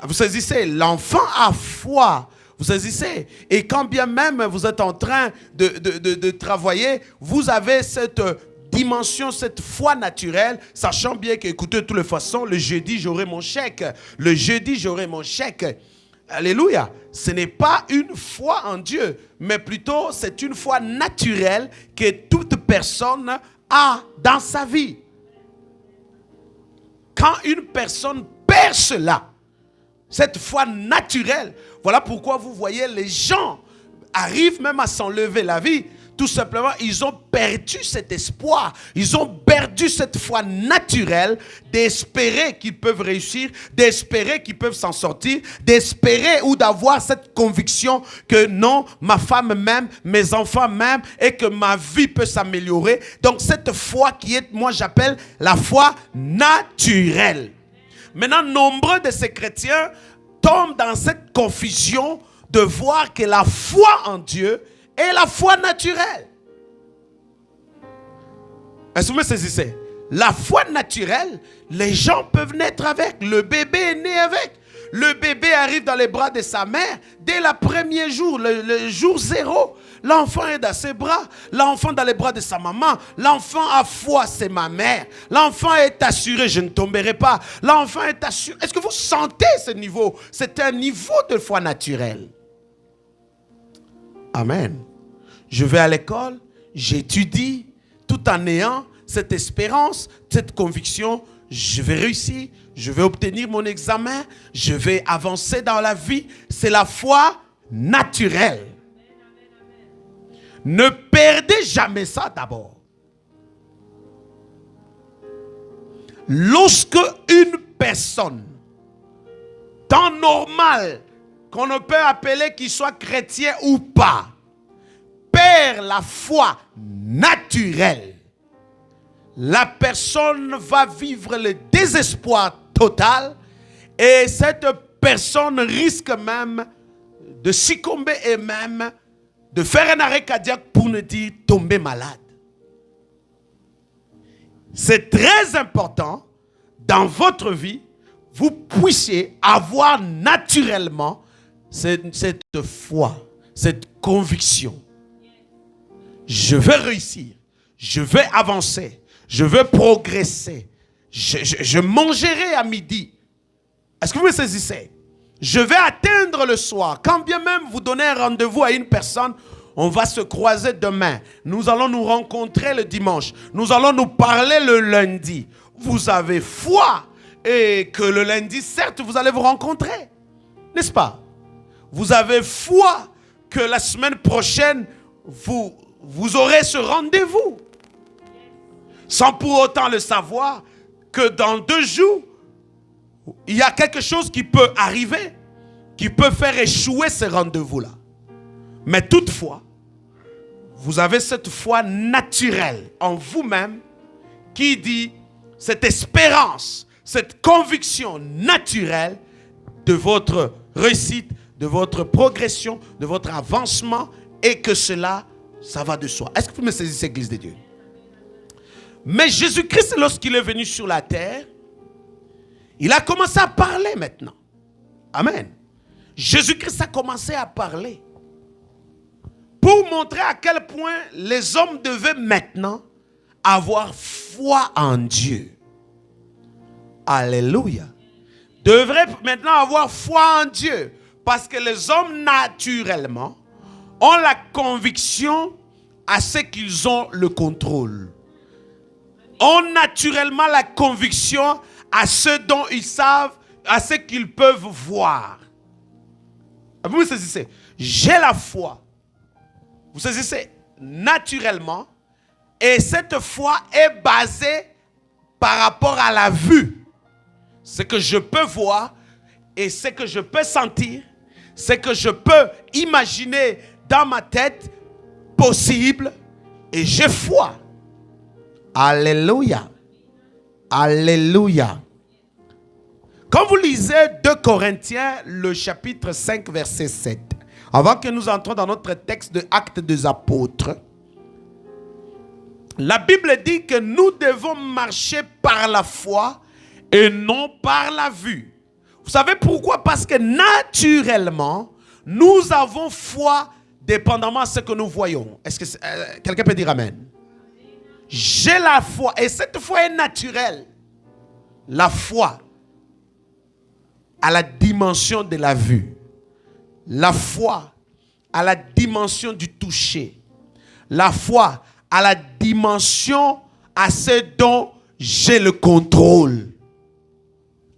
S1: Vous saisissez? L'enfant a foi. Vous saisissez? Et quand bien même vous êtes en train de travailler, vous avez cette dimension, cette foi naturelle, sachant bien que, écoutez, de toutes les façons, le jeudi, j'aurai mon chèque. Le jeudi, j'aurai mon chèque. Alléluia. Ce n'est pas une foi en Dieu, mais plutôt c'est une foi naturelle que toute personne a dans sa vie. quand une personne perd cela, cette foi naturelle, voilà pourquoi vous voyez les gens arrivent même à s'enlever la vie. Tout simplement, ils ont perdu cet espoir. Ils ont perdu cette foi naturelle d'espérer qu'ils peuvent réussir, d'espérer qu'ils peuvent s'en sortir, d'espérer ou d'avoir cette conviction que non, ma femme m'aime, mes enfants m'aiment et que ma vie peut s'améliorer. Donc cette foi qui est, moi j'appelle la foi naturelle. Maintenant, nombreux de ces chrétiens tombent dans cette confusion de voir que la foi en Dieu est la foi naturelle. Est-ce que vous me saisissez? La foi naturelle, les gens peuvent naître avec. Le bébé est né avec. Le bébé arrive dans les bras de sa mère dès le premier jour, le jour 0. L'enfant est dans ses bras. L'enfant dans les bras de sa maman. L'enfant a foi, c'est ma mère. L'enfant est assuré, je ne tomberai pas. L'enfant est assuré. Est-ce que vous sentez ce niveau? C'est un niveau de foi naturelle. Amen. Je vais à l'école, j'étudie, tout en ayant cette espérance, cette conviction, je vais réussir, je vais obtenir mon examen, je vais avancer dans la vie. C'est la foi naturelle. Ne perdez jamais ça d'abord. Lorsque une personne, temps normal, qu'on ne peut appeler qu'il soit chrétien ou pas, perd la foi naturelle, la personne va vivre le désespoir total et cette personne risque même de succomber et même de faire un arrêt cardiaque pour ne dire tomber malade. C'est très important dans votre vie, vous puissiez avoir naturellement cette foi, cette conviction. Je vais réussir, je vais avancer, je vais progresser, je mangerai à midi. Est-ce que vous me saisissez? Je vais atteindre le soir. Quand bien même vous donnez un rendez-vous à une personne, on va se croiser demain. Nous allons nous rencontrer le dimanche. Nous allons nous parler le lundi. Vous avez foi et que le lundi, certes, vous allez vous rencontrer. N'est-ce pas? Vous avez foi que la semaine prochaine, vous aurez ce rendez-vous. Sans pour autant le savoir que dans 2 jours, il y a quelque chose qui peut arriver, qui peut faire échouer ce rendez-vous-là. Mais toutefois, vous avez cette foi naturelle en vous-même qui dit cette espérance, cette conviction naturelle de votre réussite, de votre progression, de votre avancement et que cela, ça va de soi. Est-ce que vous me saisissez, Église de Dieu? Mais Jésus-Christ, lorsqu'il est venu sur la terre, il a commencé à parler maintenant. Amen. Jésus-Christ a commencé à parler pour montrer à quel point les hommes devaient maintenant avoir foi en Dieu. Alléluia. Devraient maintenant avoir foi en Dieu. Parce que les hommes naturellement ont la conviction à ce qu'ils ont le contrôle. Ont naturellement la conviction à ce dont ils savent, à ce qu'ils peuvent voir. Vous saisissez? J'ai la foi. Vous saisissez? Naturellement. Et cette foi est basée par rapport à la vue. Ce que je peux voir et ce que je peux sentir, ce que je peux imaginer dans ma tête possible. Et j'ai foi. Alléluia. Alléluia. Quand vous lisez 2 Corinthiens, le chapitre 5, verset 7, avant que nous entrions dans notre texte de Actes des Apôtres, la Bible dit que nous devons marcher par la foi et non par la vue. Vous savez pourquoi? Parce que naturellement, nous avons foi dépendamment de ce que nous voyons. Est-ce que quelqu'un peut dire Amen? J'ai la foi et cette foi est naturelle. La foi à la dimension de la vue. La foi à la dimension du toucher. La foi à la dimension à ce dont j'ai le contrôle.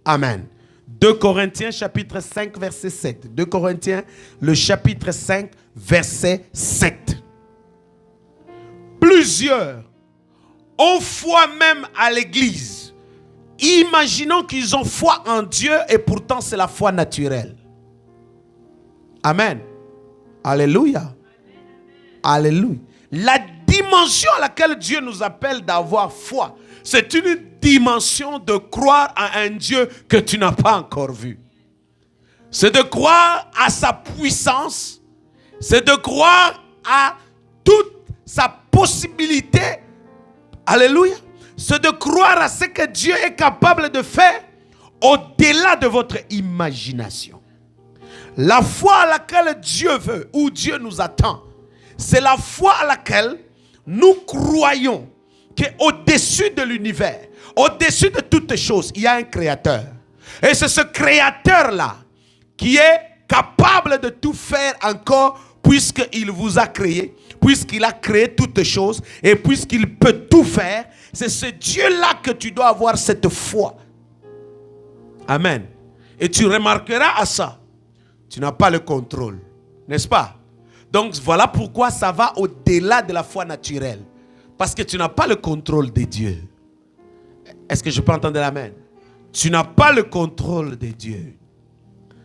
S1: Amen. 2 Corinthiens chapitre 5 verset 7. 2 Corinthiens le chapitre 5 verset 7. Plusieurs ont foi même à l'église. Imaginons qu'ils ont foi en Dieu et pourtant c'est la foi naturelle. Amen. Alléluia. Alléluia. La dimension à laquelle Dieu nous appelle d'avoir foi, c'est une dimension de croire à un Dieu que tu n'as pas encore vu. C'est de croire à sa puissance. C'est de croire à toute sa possibilité. Alléluia. C'est de croire à ce que Dieu est capable de faire au-delà de votre imagination. La foi à laquelle Dieu veut, ou Dieu nous attend, c'est la foi à laquelle nous croyons qu'au-dessus de l'univers, au-dessus de toutes choses, il y a un créateur. Et c'est ce créateur-là qui est capable de tout faire encore puisqu'il vous a créé, puisqu'il a créé toutes choses et puisqu'il peut tout faire. C'est ce Dieu-là que tu dois avoir cette foi. Amen. Et tu remarqueras à ça, tu n'as pas le contrôle, n'est-ce pas? Donc voilà pourquoi ça va au-delà de la foi naturelle. Parce que tu n'as pas le contrôle de Dieu. Est-ce que je peux entendre l'amen? Tu n'as pas le contrôle de Dieu.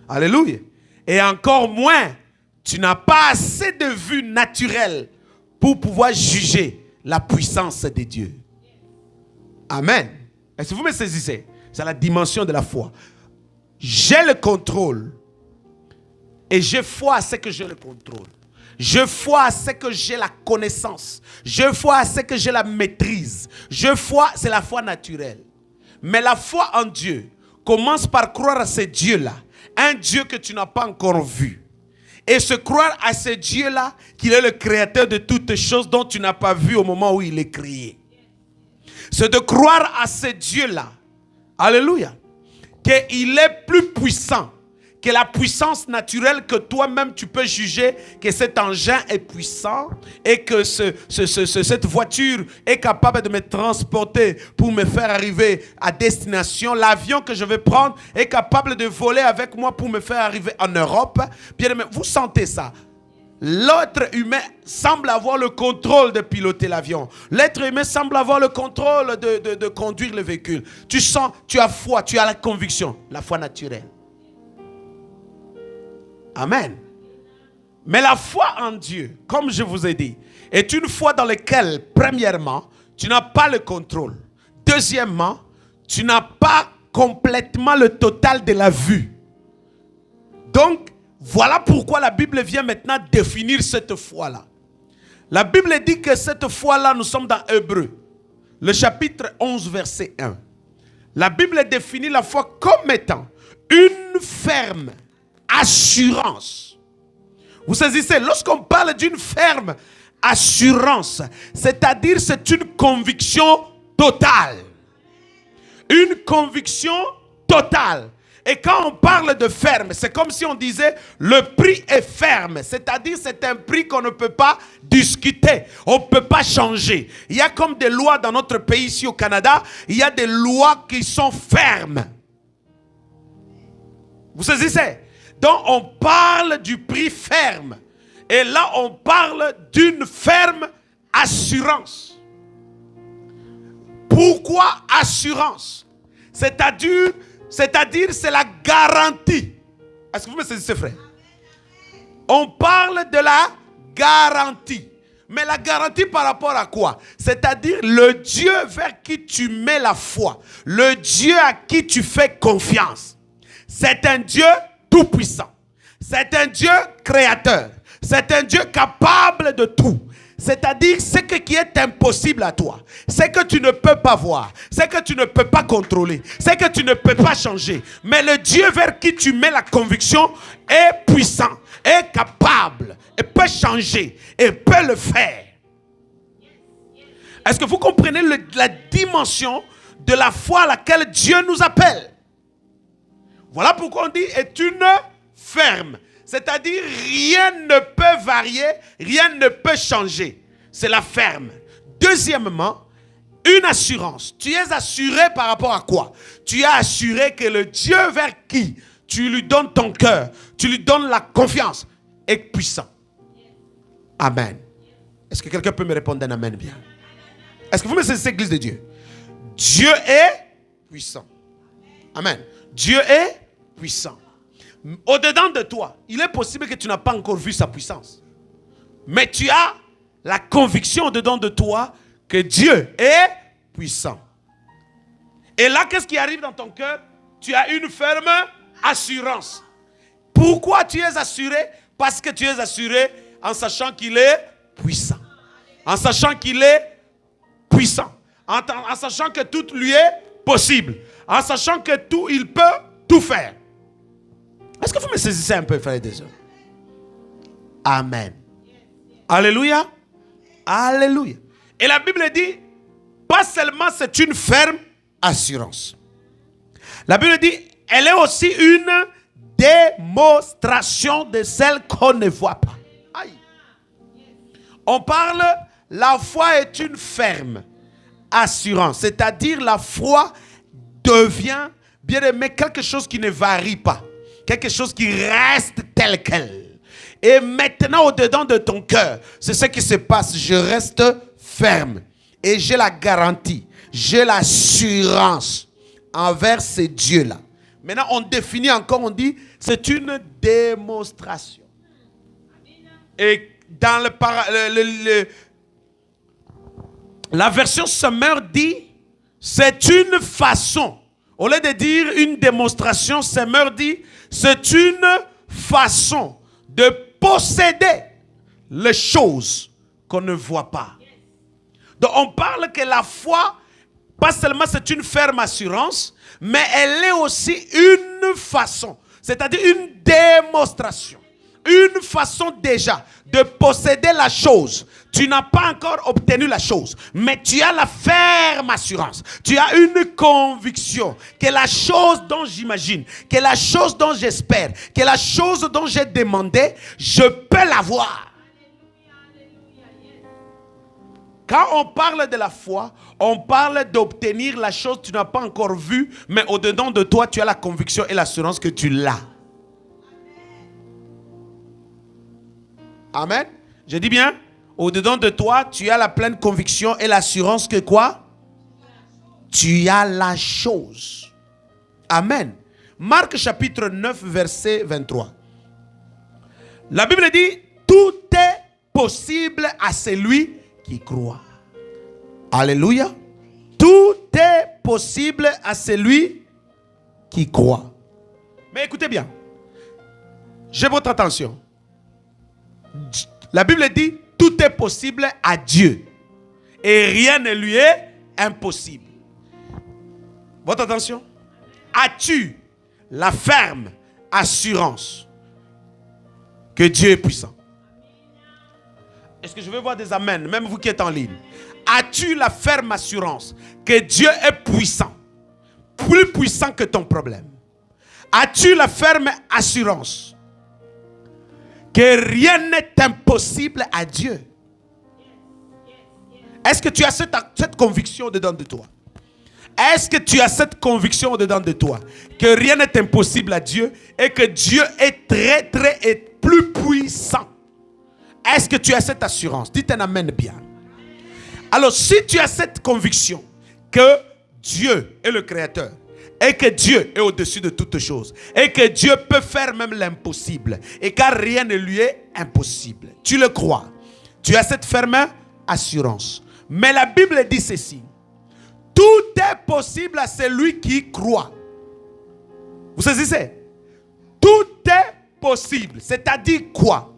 S1: Alléluia. Et encore moins, tu n'as pas assez de vue naturelle pour pouvoir juger la puissance de Dieu. Amen. Est-ce que vous me saisissez? C'est la dimension de la foi. J'ai le contrôle. Et j'ai foi à ce que j'ai le contrôle. Je foi à ce que j'ai la connaissance. Je foi à ce que j'ai la maîtrise. Je foi, c'est la foi naturelle. Mais la foi en Dieu commence par croire à ce Dieu-là. Un Dieu que tu n'as pas encore vu. Et se croire à ce Dieu-là, qu'il est le créateur de toutes choses dont tu n'as pas vu au moment où il est créé. C'est de croire à ce Dieu-là. Alléluia. Qu'il est plus puissant que la puissance naturelle, que toi-même tu peux juger que cet engin est puissant et que cette voiture est capable de me transporter pour me faire arriver à destination. L'avion que je vais prendre est capable de voler avec moi pour me faire arriver en Europe. Bien aimé, vous sentez ça? L'être humain semble avoir le contrôle de piloter l'avion. L'être humain semble avoir le contrôle de conduire le véhicule. Tu sens, tu as foi, tu as la conviction, la foi naturelle. Amen. Mais la foi en Dieu, comme je vous ai dit, est une foi dans laquelle, premièrement, tu n'as pas le contrôle. Deuxièmement, tu n'as pas complètement le total de la vue. Donc, voilà pourquoi la Bible vient maintenant définir cette foi-là. La Bible dit que cette foi-là, nous sommes dans Hébreux, le chapitre 11, verset 1. La Bible définit la foi comme étant une ferme assurance. Vous saisissez, lorsqu'on parle d'une ferme assurance, c'est-à-dire c'est une conviction totale. Une conviction totale. Et quand on parle de ferme, c'est comme si on disait le prix est ferme. C'est-à-dire c'est un prix qu'on ne peut pas discuter. On ne peut pas changer. Il y a comme des lois dans notre pays ici au Canada. Il y a des lois qui sont fermes. Vous saisissez? Donc on parle du prix ferme. Et là on parle d'une ferme assurance. Pourquoi assurance? C'est-à-dire c'est la garantie. Est-ce que vous me saisissez, frère? On parle de la garantie. Mais la garantie par rapport à quoi? C'est-à-dire le Dieu vers qui tu mets la foi. Le Dieu à qui tu fais confiance. C'est un Dieu tout-puissant. C'est un Dieu créateur. C'est un Dieu capable de tout. C'est-à-dire ce qui est impossible à toi, ce que tu ne peux pas voir, ce que tu ne peux pas contrôler, ce que tu ne peux pas changer. Mais le Dieu vers qui tu mets la conviction est puissant, est capable, et peut changer, et peut le faire. Est-ce que vous comprenez la dimension de la foi à laquelle Dieu nous appelle? Voilà pourquoi on dit est une ferme. C'est-à-dire rien ne peut varier, rien ne peut changer. C'est la ferme. Deuxièmement, une assurance. Tu es assuré par rapport à quoi? Tu es assuré que le Dieu vers qui tu lui donnes ton cœur, tu lui donnes la confiance, est puissant. Amen. Est-ce que quelqu'un peut me répondre d'un amen bien? Est-ce que vous me saisissez, Église de Dieu? Dieu est puissant. Amen. Dieu est puissant. Au-dedans de toi, il est possible que tu n'as pas encore vu sa puissance. Mais tu as la conviction au-dedans de toi que Dieu est puissant. Et là, qu'est-ce qui arrive dans ton cœur? Tu as une ferme assurance. Pourquoi tu es assuré? Parce que tu es assuré en sachant qu'il est puissant. En sachant qu'il est puissant. En sachant que tout lui est possible. En sachant que tout, il peut tout faire. Est-ce que vous me saisissez un peu, frères et sœurs? Amen. Alléluia. Alléluia. Et la Bible dit, pas seulement c'est une ferme assurance. La Bible dit, elle est aussi une démonstration de celle qu'on ne voit pas. Aïe. On parle, la foi est une ferme assurance. C'est-à-dire la foi devient, bien aimé, quelque chose qui ne varie pas. Quelque chose qui reste tel quel. Et maintenant, au-dedans de ton cœur, c'est ce qui se passe. Je reste ferme. Et j'ai la garantie, j'ai l'assurance envers ces dieux-là. Maintenant, on définit encore, on dit, c'est une démonstration. Et dans la version Sommaire dit, c'est une façon. Au lieu de dire une démonstration, Sommaire dit, c'est une façon de posséder les choses qu'on ne voit pas. Donc on parle que la foi, pas seulement c'est une ferme assurance, mais elle est aussi une façon, c'est-à-dire une démonstration, une façon déjà de posséder la chose. Tu n'as pas encore obtenu la chose, mais tu as la ferme assurance. Tu as une conviction que la chose dont j'imagine, que la chose dont j'espère, que la chose dont j'ai demandé, je peux l'avoir. Quand on parle de la foi, on parle d'obtenir la chose que tu n'as pas encore vue, mais au-dedans de toi, tu as la conviction et l'assurance que tu l'as. Amen. Je dis bien, au-dedans de toi, tu as la pleine conviction et l'assurance que quoi? Tu as la chose. Amen. Marc chapitre 9, verset 23. La Bible dit, tout est possible à celui qui croit. Alléluia. Tout est possible à celui qui croit. Mais écoutez bien. J'ai votre attention. La Bible dit, tout est possible à Dieu. Et rien ne lui est impossible. Votre attention. As-tu la ferme assurance que Dieu est puissant? Est-ce que je veux voir des amens, même vous qui êtes en ligne? As-tu la ferme assurance que Dieu est puissant? Plus puissant que ton problème. As-tu la ferme assurance que rien n'est impossible à Dieu? Est-ce que tu as cette conviction dedans de toi? Est-ce que tu as cette conviction dedans de toi que rien n'est impossible à Dieu et que Dieu est très et plus puissant? Est-ce que tu as cette assurance? Dites un amen bien. Alors si tu as cette conviction que Dieu est le créateur et que Dieu est au-dessus de toutes choses et que Dieu peut faire même l'impossible et car rien ne lui est impossible, tu le crois, tu as cette ferme assurance. Mais la Bible dit ceci: tout est possible à celui qui croit. Vous saisissez? Tout est possible. C'est-à-dire quoi?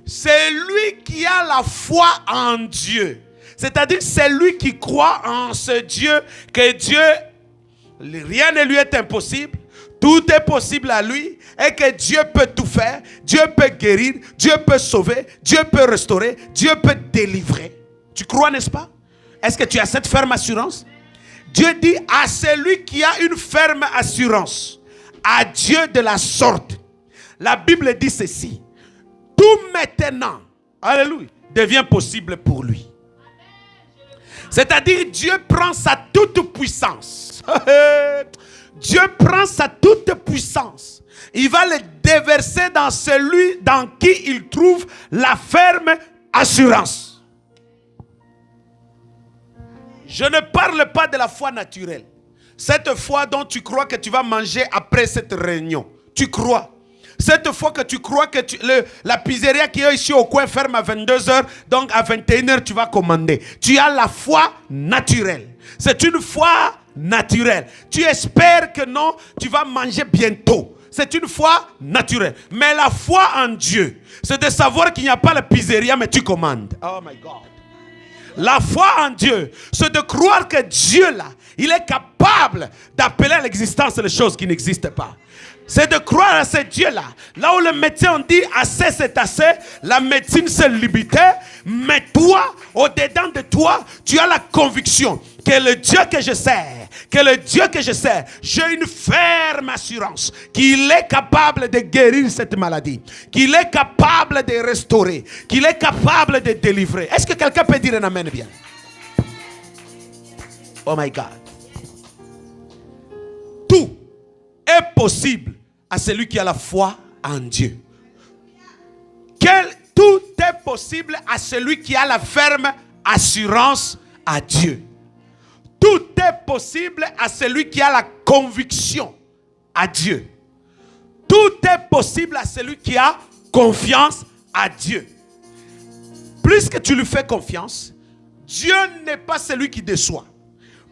S1: C'est lui qui a la foi en Dieu. C'est-à-dire c'est lui qui croit en ce Dieu, que Dieu, rien ne lui est impossible. Tout est possible à lui et que Dieu peut tout faire. Dieu peut guérir, Dieu peut sauver, Dieu peut restaurer, Dieu peut délivrer. Tu crois, n'est-ce pas? Est-ce que tu as cette ferme assurance? Dieu dit à celui qui a une ferme assurance, à Dieu de la sorte. La Bible dit ceci: tout maintenant, alléluia, devient possible pour lui. C'est-à-dire Dieu prend sa toute puissance. Dieu prend sa toute puissance. Il va le déverser dans celui dans qui il trouve la ferme assurance. Je ne parle pas de la foi naturelle. Cette foi dont tu crois que tu vas manger après cette réunion. Tu crois. Cette fois que tu crois que la pizzeria qui est ici au coin ferme à 22h, donc à 21h tu vas commander. Tu as la foi naturelle. C'est une foi naturelle. Tu espères que non, tu vas manger bientôt. C'est une foi naturelle. Mais la foi en Dieu, c'est de savoir qu'il n'y a pas la pizzeria, mais tu commandes. Oh my God. La foi en Dieu, c'est de croire que Dieu là, il est capable d'appeler à l'existence les choses qui n'existent pas. C'est de croire à ce Dieu-là. Là où le médecin dit assez c'est assez, la médecine s'est limitée. Mais toi, au-dedans de toi, tu as la conviction que le Dieu que je sers, j'ai une ferme assurance qu'il est capable de guérir cette maladie, qu'il est capable de restaurer, qu'il est capable de délivrer. Est-ce que quelqu'un peut dire un amen bien? Oh my God. Tout est possible à celui qui a la foi en Dieu. Tout est possible à celui qui a la ferme assurance à Dieu. Tout est possible à celui qui a la conviction à Dieu. Tout est possible à celui qui a confiance à Dieu. Puisque tu lui fais confiance, Dieu n'est pas celui qui déçoit.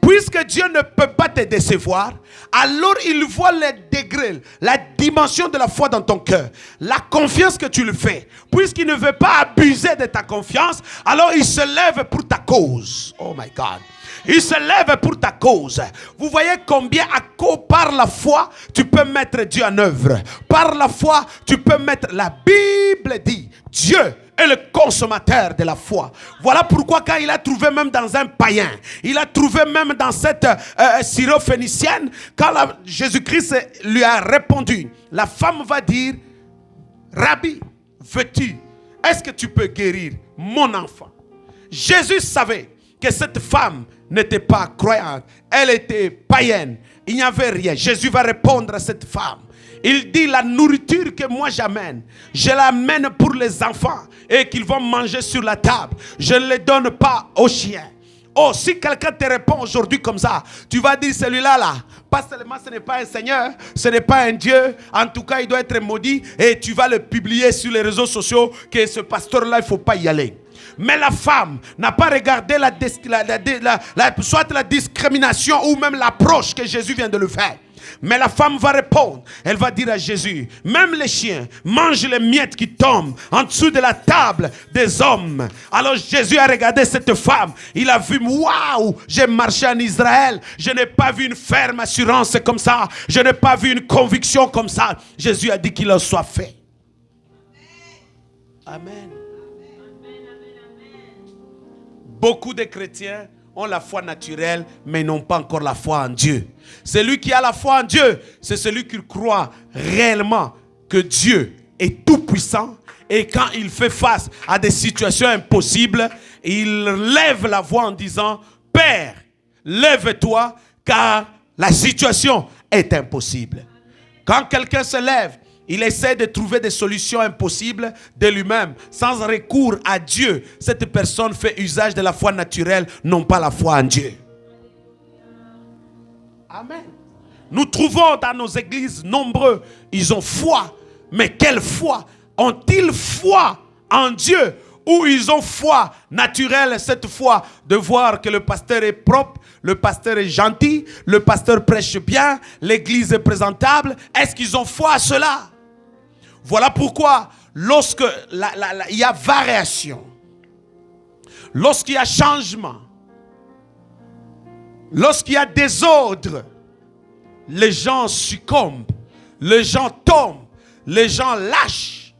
S1: Puisque Dieu ne peut pas te décevoir, alors il voit les degrés, la dimension de la foi dans ton cœur, la confiance que tu lui fais. Puisqu'il ne veut pas abuser de ta confiance, alors il se lève pour ta cause. Oh my God. Il se lève pour ta cause. Vous voyez combien par la foi, tu peux mettre Dieu en œuvre. Par la foi, tu peux mettre... La Bible dit, Dieu est le consommateur de la foi. Voilà pourquoi quand il a trouvé même dans un païen, il a trouvé même dans cette syrophénicienne, quand Jésus-Christ lui a répondu, la femme va dire, Rabbi, veux-tu, est-ce que tu peux guérir mon enfant? Jésus savait que cette femme n'était pas croyante, elle était païenne, il n'y avait rien. Jésus va répondre à cette femme. Il dit la nourriture que moi j'amène, je l'amène pour les enfants et qu'ils vont manger sur la table. Je ne les donne pas aux chiens. Oh, si quelqu'un te répond aujourd'hui comme ça, tu vas dire celui-là, pas seulement ce n'est pas un Seigneur, ce n'est pas un Dieu, en tout cas il doit être maudit et tu vas le publier sur les réseaux sociaux que ce pasteur-là, il ne faut pas y aller. Mais la femme n'a pas regardé soit la discrimination ou même l'approche que Jésus vient de lui faire. Mais la femme va répondre, elle va dire à Jésus, même les chiens mangent les miettes qui tombent en dessous de la table des hommes. Alors Jésus a regardé cette femme, il a vu, waouh, j'ai marché en Israël, je n'ai pas vu une ferme assurance comme ça, je n'ai pas vu une conviction comme ça. Jésus a dit qu'il en soit fait. Amen. Beaucoup de chrétiens ont la foi naturelle, mais n'ont pas encore la foi en Dieu. Celui qui a la foi en Dieu, c'est celui qui croit réellement que Dieu est tout puissant. Et quand il fait face à des situations impossibles, il lève la voix en disant, Père, lève-toi, car la situation est impossible. Quand quelqu'un se lève, il essaie de trouver des solutions impossibles de lui-même, sans recours à Dieu. Cette personne fait usage de la foi naturelle, non pas la foi en Dieu. Amen. Nous trouvons dans nos églises nombreux, ils ont foi. Mais quelle foi? Ont-ils foi en Dieu? Ou ils ont foi naturelle, cette foi de voir que le pasteur est propre, le pasteur est gentil, le pasteur prêche bien, l'église est présentable? Est-ce qu'ils ont foi à cela? Voilà pourquoi, lorsque il y a variation, lorsqu'il y a changement, lorsqu'il y a désordre, les gens succombent, les gens tombent, les gens lâchent.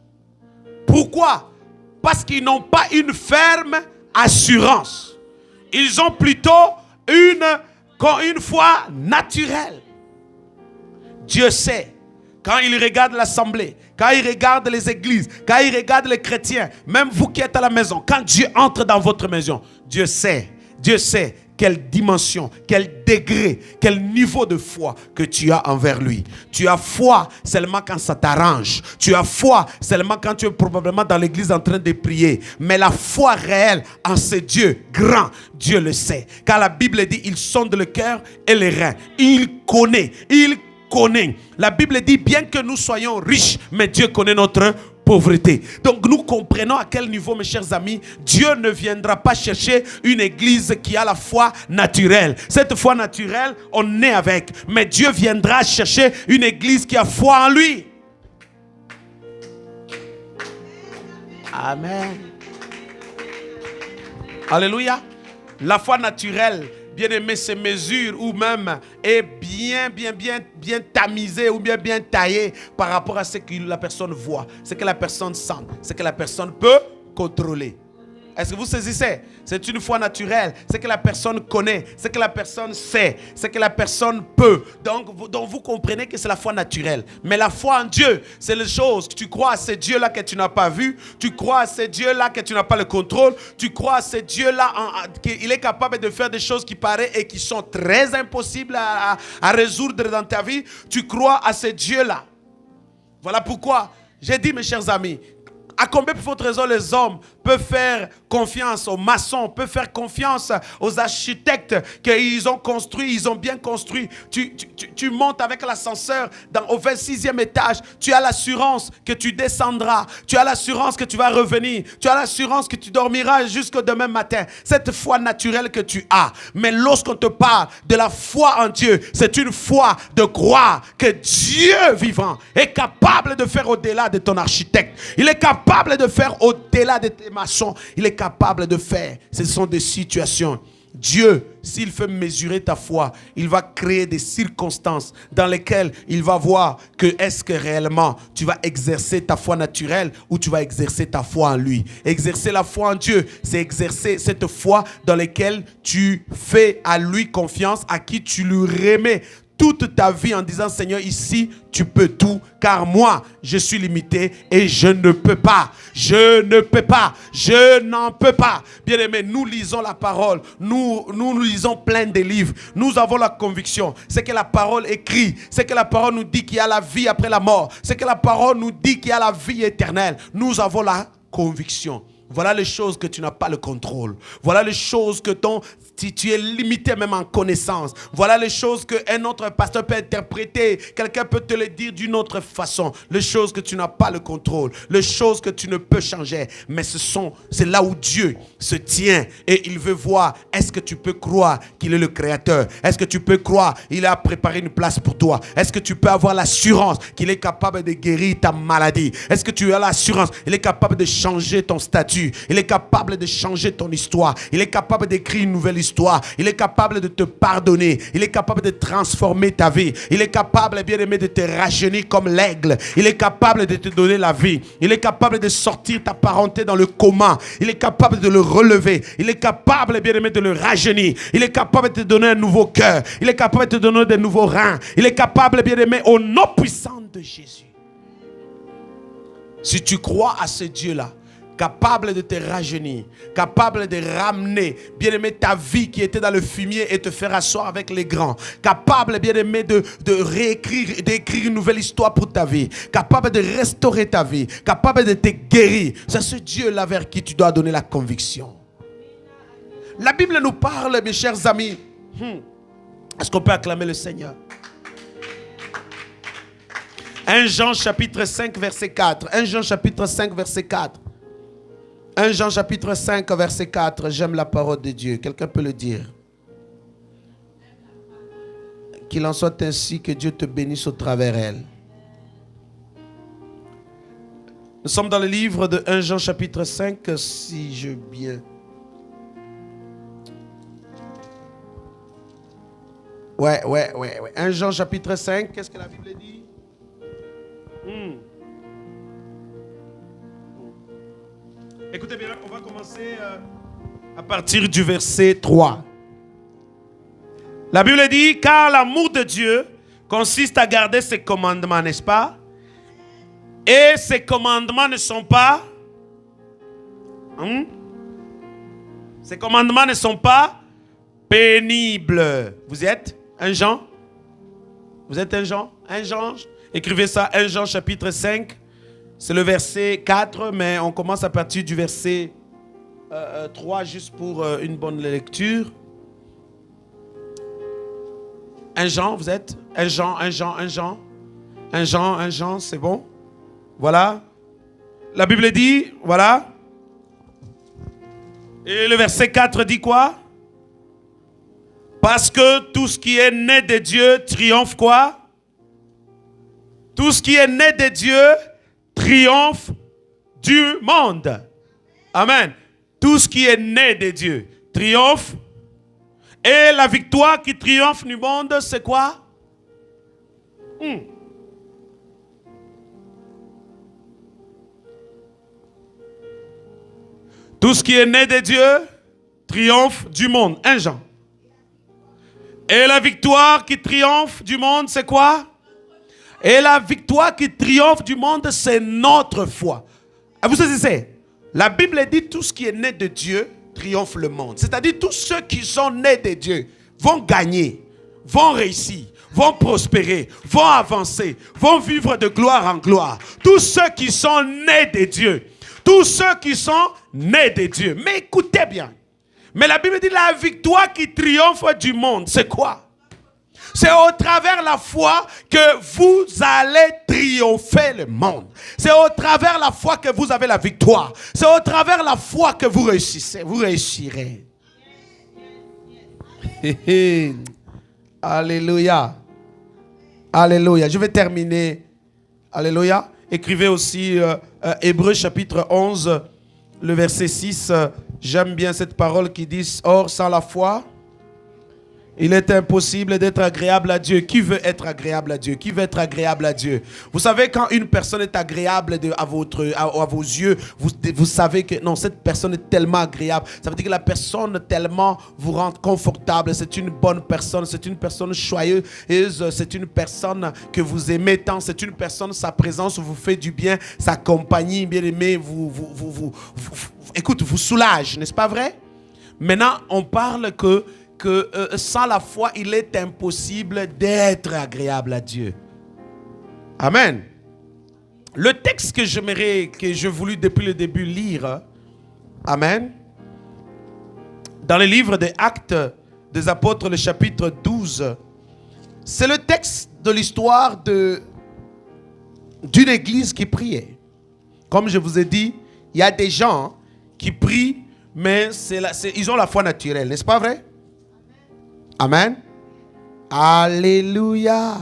S1: Pourquoi? Parce qu'ils n'ont pas une ferme assurance. Ils ont plutôt une foi naturelle. Dieu sait. Quand il regarde l'assemblée, quand il regarde les églises, quand il regarde les chrétiens, même vous qui êtes à la maison, quand Dieu entre dans votre maison, Dieu sait Dieu sait quelle dimension, quel degré, quel niveau de foi que tu as envers lui. Tu as foi seulement quand ça t'arrange. Tu as foi seulement quand tu es probablement dans l'église en train de prier. Mais la foi réelle en ce Dieu grand, Dieu le sait. Car la Bible dit, il sonde le cœur et les reins. Il connaît. La Bible dit, bien que nous soyons riches, mais Dieu connaît notre pauvreté. Donc nous comprenons à quel niveau, mes chers amis, Dieu ne viendra pas chercher une église qui a la foi naturelle. Cette foi naturelle, on est avec. Mais Dieu viendra chercher une église qui a foi en lui. Amen. Alléluia. La foi naturelle, bien aimé, se mesure ou même est bien tamisée ou bien taillée par rapport à ce que la personne voit, ce que la personne sent, ce que la personne peut contrôler. Est-ce que vous saisissez? C'est une foi naturelle, ce que la personne connaît, ce que la personne sait, ce que la personne peut. Donc vous comprenez que c'est la foi naturelle. Mais la foi en Dieu, c'est les choses que tu crois à ce Dieu-là que tu n'as pas vu, tu crois à ce Dieu-là que tu n'as pas le contrôle, tu crois à ce Dieu-là qu'il est capable de faire des choses qui paraissent et qui sont très impossibles à résoudre dans ta vie. Tu crois à ce Dieu-là. Voilà pourquoi j'ai dit, mes chers amis, à combien pour votre raison les hommes peuvent faire confiance aux maçons, peuvent faire confiance aux architectes qu'ils ont construit, ils ont bien construit. Tu montes avec l'ascenseur au 26e étage, tu as l'assurance que tu descendras, tu as l'assurance que tu vas revenir, tu as l'assurance que tu dormiras jusqu'au demain matin. Cette foi naturelle que tu as. Mais lorsqu'on te parle de la foi en Dieu, c'est une foi de croire que Dieu vivant est capable de faire au-delà de ton architecte. Il est capable de faire au-delà de tes maçons. Il est capable de faire. Ce sont des situations. Dieu, s'il fait mesurer ta foi, il va créer des circonstances dans lesquelles il va voir que est-ce que réellement tu vas exercer ta foi naturelle ou tu vas exercer ta foi en lui. Exercer la foi en Dieu, c'est exercer cette foi dans laquelle tu fais à lui confiance, à qui tu lui remets toute ta vie en disant, Seigneur, ici, tu peux tout, car moi, je suis limité et je ne peux pas. Je n'en peux pas. Bien-aimés, nous lisons la parole, nous lisons plein de livres, nous avons la conviction, c'est que la parole écrit, c'est que la parole nous dit qu'il y a la vie après la mort, c'est que la parole nous dit qu'il y a la vie éternelle. Nous avons la conviction. Voilà les choses que tu n'as pas le contrôle. Voilà les choses que tu es limité même en connaissance. Voilà les choses qu'un autre pasteur peut interpréter. Quelqu'un peut te le dire d'une autre façon. Les choses que tu n'as pas le contrôle. Les choses que tu ne peux changer. Mais c'est là où Dieu se tient. Et il veut voir, est-ce que tu peux croire qu'il est le créateur? Est-ce que tu peux croire qu'il a préparé une place pour toi? Est-ce que tu peux avoir l'assurance qu'il est capable de guérir ta maladie? Est-ce que tu as l'assurance qu'il est capable de changer ton statut? Il est capable de changer ton histoire. Il est capable d'écrire une nouvelle histoire. Il est capable de te pardonner. Il est capable de transformer ta vie. Il est capable, bien aimé, de te rajeunir comme l'aigle. Il est capable de te donner la vie. Il est capable de sortir ta parenté dans le coma. Il est capable de le relever. Il est capable, bien aimé, de le rajeunir. Il est capable de te donner un nouveau cœur. Il est capable de te donner de nouveaux reins. Il est capable, bien aimé, au nom puissant de Jésus. Si tu crois à ce Dieu-là, capable de te rajeunir, capable de ramener, bien-aimé, ta vie qui était dans le fumier et te faire asseoir avec les grands, capable, bien-aimé, de d'écrire une nouvelle histoire pour ta vie, capable de restaurer ta vie, capable de te guérir. C'est ce Dieu-là vers qui tu dois donner la conviction. La Bible nous parle, mes chers amis. Est-ce qu'on peut acclamer le Seigneur? 1 Jean chapitre 5 verset 4. 1 Jean chapitre 5 verset 4. 1 Jean chapitre 5 verset 4. J'aime la parole de Dieu. Quelqu'un peut le dire? Qu'il en soit ainsi, que Dieu te bénisse au travers elle. Nous sommes dans le livre de 1 Jean chapitre 5, si je bien... Ouais. 1 Jean chapitre 5, qu'est-ce que la Bible dit? Écoutez bien, on va commencer à partir du verset 3. La Bible dit, car l'amour de Dieu consiste à garder ses commandements, n'est-ce pas? Et ces commandements ne sont pas... Ces commandements ne sont pas pénible. Vous êtes un Jean? Vous êtes un Jean? Un Jean? Écrivez ça, 1 Jean chapitre 5. C'est le verset 4, mais on commence à partir du verset 3 juste pour une bonne lecture. Un Jean, vous êtes? Un Jean, c'est bon? Voilà. La Bible dit, voilà. Et le verset 4 dit quoi? Parce que tout ce qui est né de Dieu triomphe quoi? Tout ce qui est né de Dieu triomphe du monde. Amen. Tout ce qui est né de Dieu triomphe. Et la victoire qui triomphe du monde, c'est quoi? Tout ce qui est né de Dieu triomphe du monde. 1 Jean. Et la victoire qui triomphe du monde, c'est quoi? Et la victoire qui triomphe du monde, c'est notre foi. Vous saisissez? La Bible dit tout ce qui est né de Dieu triomphe le monde. C'est-à-dire tous ceux qui sont nés de Dieu vont gagner, vont réussir, vont prospérer, vont avancer, vont vivre de gloire en gloire. Tous ceux qui sont nés de Dieu. Tous ceux qui sont nés de Dieu. Mais écoutez bien. Mais la Bible dit la victoire qui triomphe du monde, c'est quoi? C'est au travers la foi que vous allez triompher le monde. C'est au travers la foi que vous avez la victoire. C'est au travers la foi que vous réussissez. Vous réussirez. Alléluia. Alléluia. Je vais terminer. Alléluia. Écrivez aussi Hébreux chapitre 11, le verset 6. J'aime bien cette parole qui dit, or sans la foi, il est impossible d'être agréable à Dieu. Qui veut être agréable à Dieu? Qui veut être agréable à Dieu? Vous savez, quand une personne est agréable à vos yeux, vous savez que non, cette personne est tellement agréable. Ça veut dire que la personne tellement vous rend confortable. C'est une bonne personne, c'est une personne joyeuse, c'est une personne que vous aimez tant. C'est une personne, sa présence vous fait du bien, sa compagnie, bien aimé, écoute, vous soulage, n'est-ce pas vrai? Maintenant, on parle que sans la foi, il est impossible d'être agréable à Dieu. Amen. Le texte que j'ai voulu depuis le début lire, amen, dans le livre des Actes des Apôtres, le chapitre 12, c'est le texte de l'histoire d'une église qui priait. Comme je vous ai dit, il y a des gens qui prient, mais ils ont la foi naturelle, n'est-ce pas vrai? Amen. Alléluia.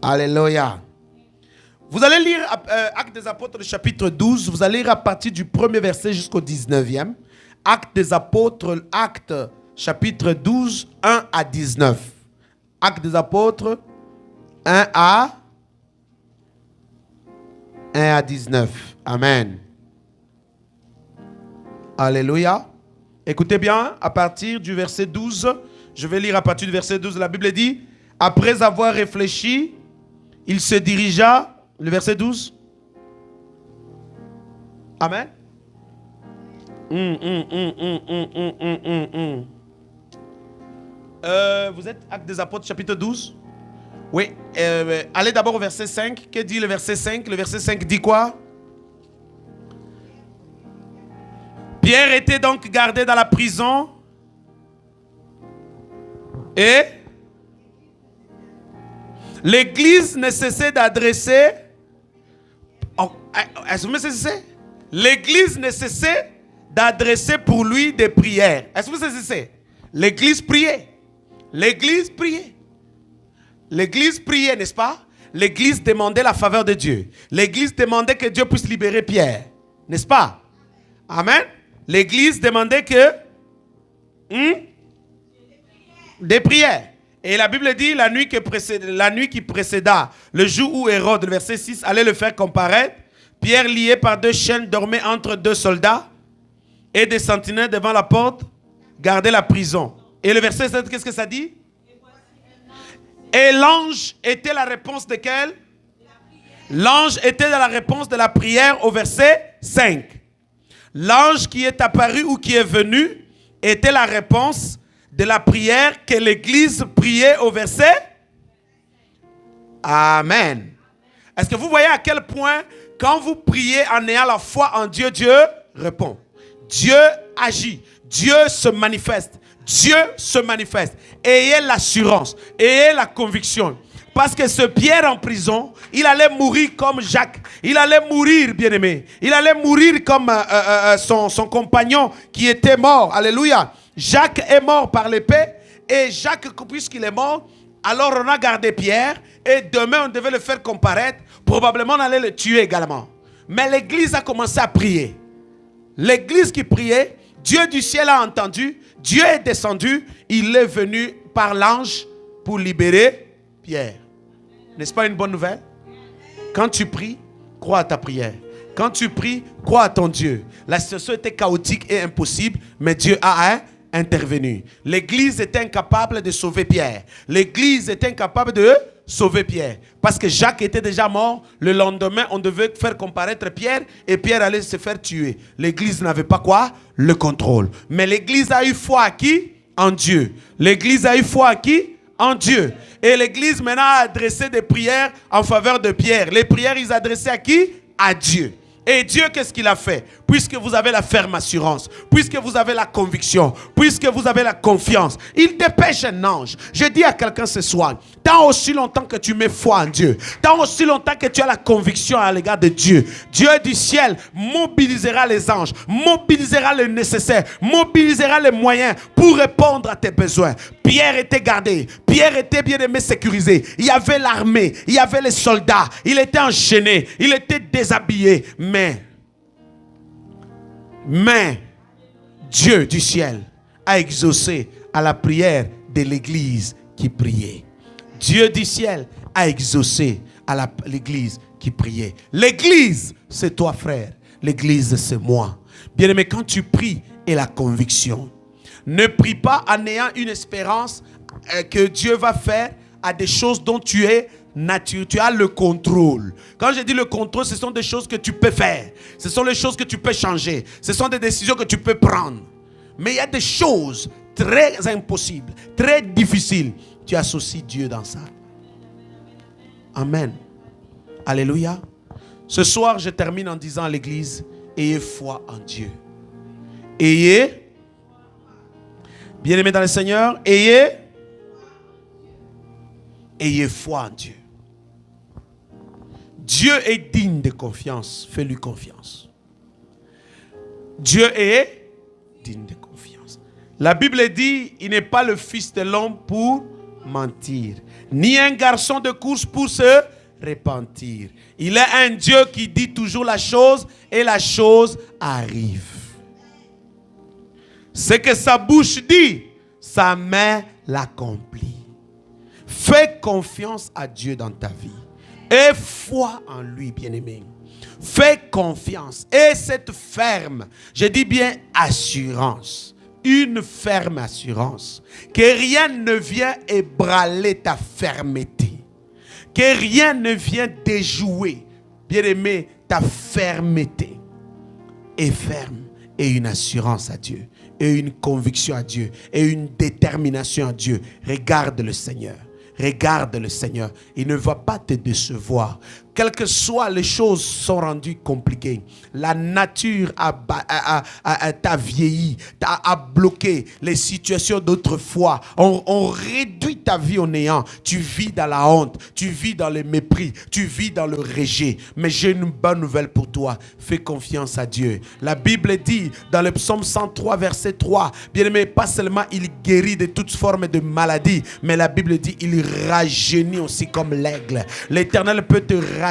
S1: Alléluia. Vous allez lire Actes des Apôtres, le chapitre 12. Vous allez lire à partir du 1er verset jusqu'au 19e. Actes des Apôtres, Actes, chapitre 12, 1 à 19. Actes des Apôtres, 1 à 19. Amen. Alléluia. Écoutez bien, à partir du verset 12, je vais lire à partir du verset 12, la Bible dit, après avoir réfléchi, il se dirigea, le verset 12. Amen. Vous êtes Actes des Apôtres, chapitre 12? Oui. Allez d'abord au verset 5. Que dit le verset 5? Le verset 5 dit quoi? Pierre était donc gardé dans la prison et l'église ne cessait d'adresser. Est-ce que vous saisissez? L'église ne cessait d'adresser pour lui des prières. Est-ce que vous saisissez? L'église priait. L'église priait. L'église priait, n'est-ce pas? L'église demandait la faveur de Dieu. L'église demandait que Dieu puisse libérer Pierre. N'est-ce pas? Amen. L'église demandait que des prières. Et la Bible dit la nuit qui précéda le jour où Hérode, le verset 6, allait le faire comparaître, Pierre lié par 2 chaînes dormait entre 2 soldats et des sentinelles devant la porte gardaient la prison. Et le verset 7, qu'est-ce que ça dit? Et l'ange était la réponse de quelle? L'ange était dans la réponse de la prière au verset 5. L'ange qui est apparu ou qui est venu était la réponse de la prière que l'Église priait au verset. Amen. Est-ce que vous voyez à quel point, quand vous priez en ayant la foi en Dieu, Dieu répond. Dieu agit. Dieu se manifeste. Dieu se manifeste. Ayez l'assurance. Ayez la conviction. Parce que ce Pierre en prison, il allait mourir comme Jacques. Il allait mourir, bien-aimé. Il allait mourir comme son compagnon qui était mort. Alléluia. Jacques est mort par l'épée. Et Jacques, puisqu'il est mort, alors on a gardé Pierre. Et demain, on devait le faire comparaître. Probablement, on allait le tuer également. Mais l'église a commencé à prier. L'église qui priait, Dieu du ciel a entendu. Dieu est descendu. Il est venu par l'ange pour libérer Pierre. N'est-ce pas une bonne nouvelle? Quand tu pries, crois à ta prière. Quand tu pries, crois à ton Dieu. La situation était chaotique et impossible, mais Dieu a intervenu. L'église était incapable de sauver Pierre. L'église était incapable de sauver Pierre. Parce que Jacques était déjà mort. Le lendemain, on devait faire comparaître Pierre et Pierre allait se faire tuer. L'église n'avait pas quoi? Le contrôle. Mais l'église a eu foi à qui? En Dieu. L'église a eu foi à qui? En Dieu. Et l'église maintenant a adressé des prières en faveur de Pierre. Les prières, ils adressaient à qui? À Dieu. Et Dieu, qu'est-ce qu'il a fait? Puisque vous avez la ferme assurance, puisque vous avez la conviction, puisque vous avez la confiance, il dépêche un ange. Je dis à quelqu'un ce soir, tant aussi longtemps que tu mets foi en Dieu, tant aussi longtemps que tu as la conviction à l'égard de Dieu, Dieu du ciel mobilisera les anges, mobilisera le nécessaire, mobilisera les moyens pour répondre à tes besoins. Pierre était gardé, Pierre était bien aimé, sécurisé. Il y avait l'armée, il y avait les soldats, il était enchaîné, il était déshabillé. Mais Dieu du ciel a exaucé à la prière de l'église qui priait. Dieu du ciel a exaucé à l'église qui priait. L'église, c'est toi, frère. L'église, c'est moi. Bien-aimé, quand tu pries et la conviction, ne prie pas en ayant une espérance que Dieu va faire à des choses dont tu es nature, tu as le contrôle. Quand je dis le contrôle, ce sont des choses que tu peux faire. Ce sont les choses que tu peux changer. Ce sont des décisions que tu peux prendre. Mais il y a des choses très impossibles, très difficiles. Tu associes Dieu dans ça. Amen. Alléluia. Ce soir, je termine en disant à l'église, ayez foi en Dieu. Ayez, bien-aimés dans le Seigneur, ayez foi en Dieu. Dieu est digne de confiance. Fais-lui confiance. Dieu est digne de confiance. La Bible dit, il n'est pas le fils de l'homme pour mentir, ni un garçon de course pour se repentir. Il est un Dieu qui dit toujours la chose et la chose arrive. Ce que sa bouche dit, sa main l'accomplit. Fais confiance à Dieu dans ta vie. Aie foi en lui, bien-aimé. Fais confiance. Et cette ferme, je dis bien assurance. Une ferme assurance. Que rien ne vienne ébranler ta fermeté. Que rien ne vienne déjouer, bien-aimé, ta fermeté. Et ferme. Et une assurance à Dieu. Et une conviction à Dieu. Et une détermination à Dieu. Regarde le Seigneur. Regarde le Seigneur. Il ne va pas te décevoir. Quelles que soient les choses sont rendues compliquées. La nature t'a vieilli, a bloqué les situations d'autrefois. On réduit ta vie au néant. Tu vis dans la honte, tu vis dans le mépris, tu vis dans le rejet. Mais j'ai une bonne nouvelle pour toi. Fais confiance à Dieu. La Bible dit dans le psaume 103 verset 3, bien-aimé, pas seulement il guérit de toutes formes de maladies, mais la Bible dit il rajeunit aussi comme l'aigle. L'Éternel peut te rajeunir.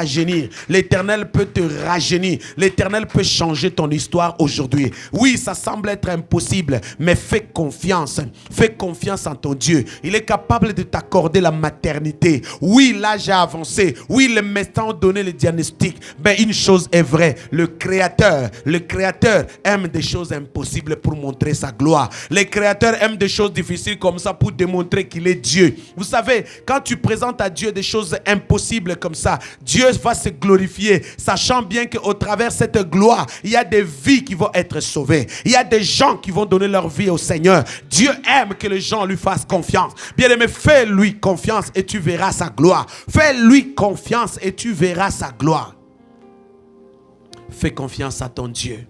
S1: L'Éternel peut te rajeunir. L'Éternel peut changer ton histoire aujourd'hui. Oui, ça semble être impossible, mais fais confiance. Fais confiance en ton Dieu. Il est capable de t'accorder la maternité. Oui, l'âge a avancé. Oui, les médecins ont donné le diagnostic. Mais une chose est vraie. Le Créateur aime des choses impossibles pour montrer sa gloire. Le Créateur aime des choses difficiles comme ça pour démontrer qu'il est Dieu. Vous savez, quand tu présentes à Dieu des choses impossibles comme ça, Dieu Dieu va se glorifier, sachant bien qu'au travers de cette gloire, il y a des vies qui vont être sauvées. Il y a des gens qui vont donner leur vie au Seigneur. Dieu aime que les gens lui fassent confiance. Bien-aimé, fais-lui confiance et tu verras sa gloire. Fais-lui confiance et tu verras sa gloire. Fais confiance à ton Dieu.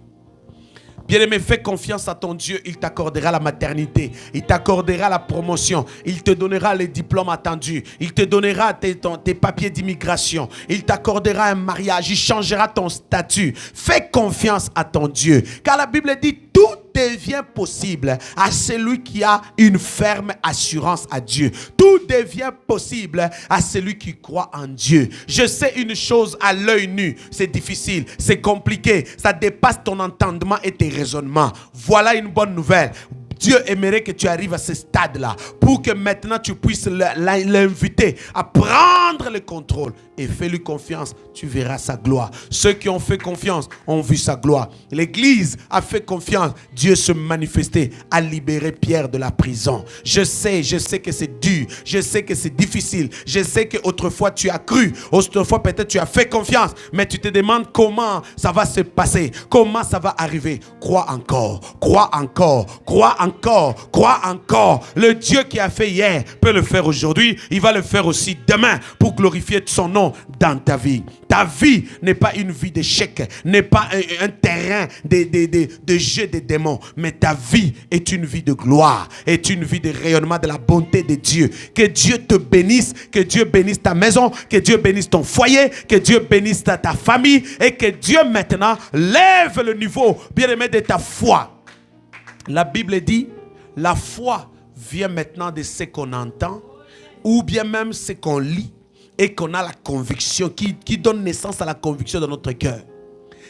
S1: Bien-aimé, fais confiance à ton Dieu. Il t'accordera la maternité. Il t'accordera la promotion. Il te donnera les diplômes attendus. Il te donnera tes papiers d'immigration. Il t'accordera un mariage. Il changera ton statut. Fais confiance à ton Dieu. Car la Bible dit tout devient possible à celui qui a une ferme assurance à Dieu. Tout devient possible à celui qui croit en Dieu. Je sais une chose à l'œil nu, c'est difficile, c'est compliqué, ça dépasse ton entendement et tes raisonnements. Voilà une bonne nouvelle. Dieu aimerait que tu arrives à ce stade-là pour que maintenant tu puisses l'inviter à prendre le contrôle et fais-lui confiance, tu verras sa gloire. Ceux qui ont fait confiance ont vu sa gloire. L'Église a fait confiance, Dieu se manifestait, a libéré Pierre de la prison. Je sais que c'est dur, je sais que c'est difficile, je sais qu'autrefois tu as cru, autrefois peut-être tu as fait confiance, mais tu te demandes comment ça va se passer, comment ça va arriver. Crois encore, crois encore, crois encore, crois encore. Le Dieu qui a fait hier peut le faire aujourd'hui, il va le faire aussi demain pour glorifier son nom dans ta vie. Ta vie n'est pas une vie d'échec, n'est pas un terrain de jeu des démons, mais ta vie est une vie de gloire, est une vie de rayonnement de la bonté de Dieu. Que Dieu te bénisse, que Dieu bénisse ta maison, que Dieu bénisse ton foyer, que Dieu bénisse ta famille et que Dieu maintenant lève le niveau, bien-aimé, de ta foi. La Bible dit, la foi vient maintenant de ce qu'on entend ou bien même ce qu'on lit et qu'on a la conviction, qui donne naissance à la conviction de notre cœur.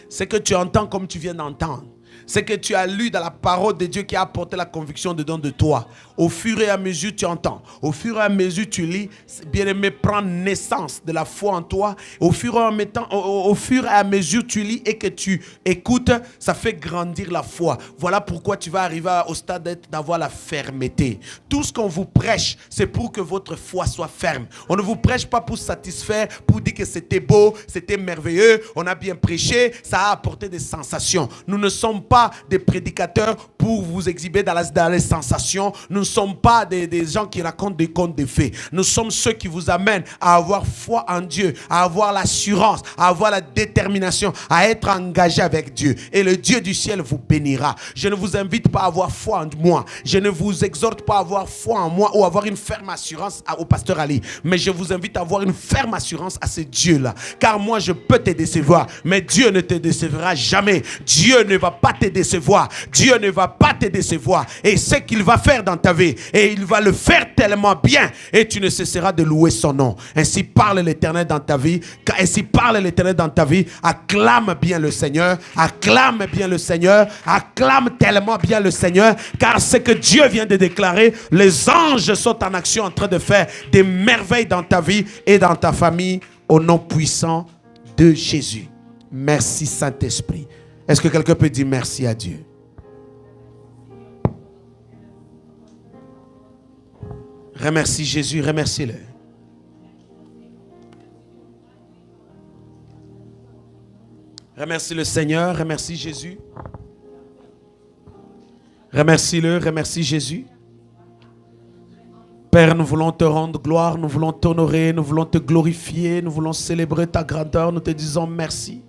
S1: Ce que tu entends comme tu viens d'entendre, ce que tu as lu dans la parole de Dieu qui a apporté la conviction dedans de toi. Au fur et à mesure tu entends, au fur et à mesure tu lis, bien-aimé, prends naissance de la foi en toi. Au fur et à mesure tu lis et que tu écoutes, ça fait grandir la foi. Voilà pourquoi tu vas arriver au stade d'avoir la fermeté. Tout ce qu'on vous prêche, c'est pour que votre foi soit ferme. On ne vous prêche pas pour satisfaire, pour dire que c'était beau, c'était merveilleux, on a bien prêché, ça a apporté des sensations. Nous ne sommes pas des prédicateurs pour vous exhiber dans les sensations. Nous ne sommes pas des gens qui racontent des contes de fées. Nous sommes ceux qui vous amènent à avoir foi en Dieu, à avoir l'assurance, à avoir la détermination, à être engagé avec Dieu. Et le Dieu du ciel vous bénira. Je ne vous invite pas à avoir foi en moi. Je ne vous exhorte pas à avoir foi en moi ou à avoir une ferme assurance au pasteur Ali. Mais je vous invite à avoir une ferme assurance à ce Dieu-là. Car moi, je peux te décevoir, mais Dieu ne te décevra jamais. Dieu ne va pas te décevoir. Dieu ne va pas te décevoir. Et ce qu'il va faire dans ta vie, et il va le faire tellement bien, et tu ne cesseras de louer son nom. Ainsi parle l'Éternel dans ta vie. Ainsi parle l'Éternel dans ta vie. Acclame bien le Seigneur. Acclame bien le Seigneur. Acclame tellement bien le Seigneur. Car ce que Dieu vient de déclarer, les anges sont en action en train de faire des merveilles dans ta vie et dans ta famille. Au nom puissant de Jésus. Merci Saint-Esprit. Est-ce que quelqu'un peut dire merci à Dieu? Remercie Jésus, remercie-le. Remercie le Seigneur, remercie Jésus. Remercie-le, remercie Jésus. Père, nous voulons te rendre gloire, nous voulons t'honorer, nous voulons te glorifier, nous voulons célébrer ta grandeur, nous te disons merci.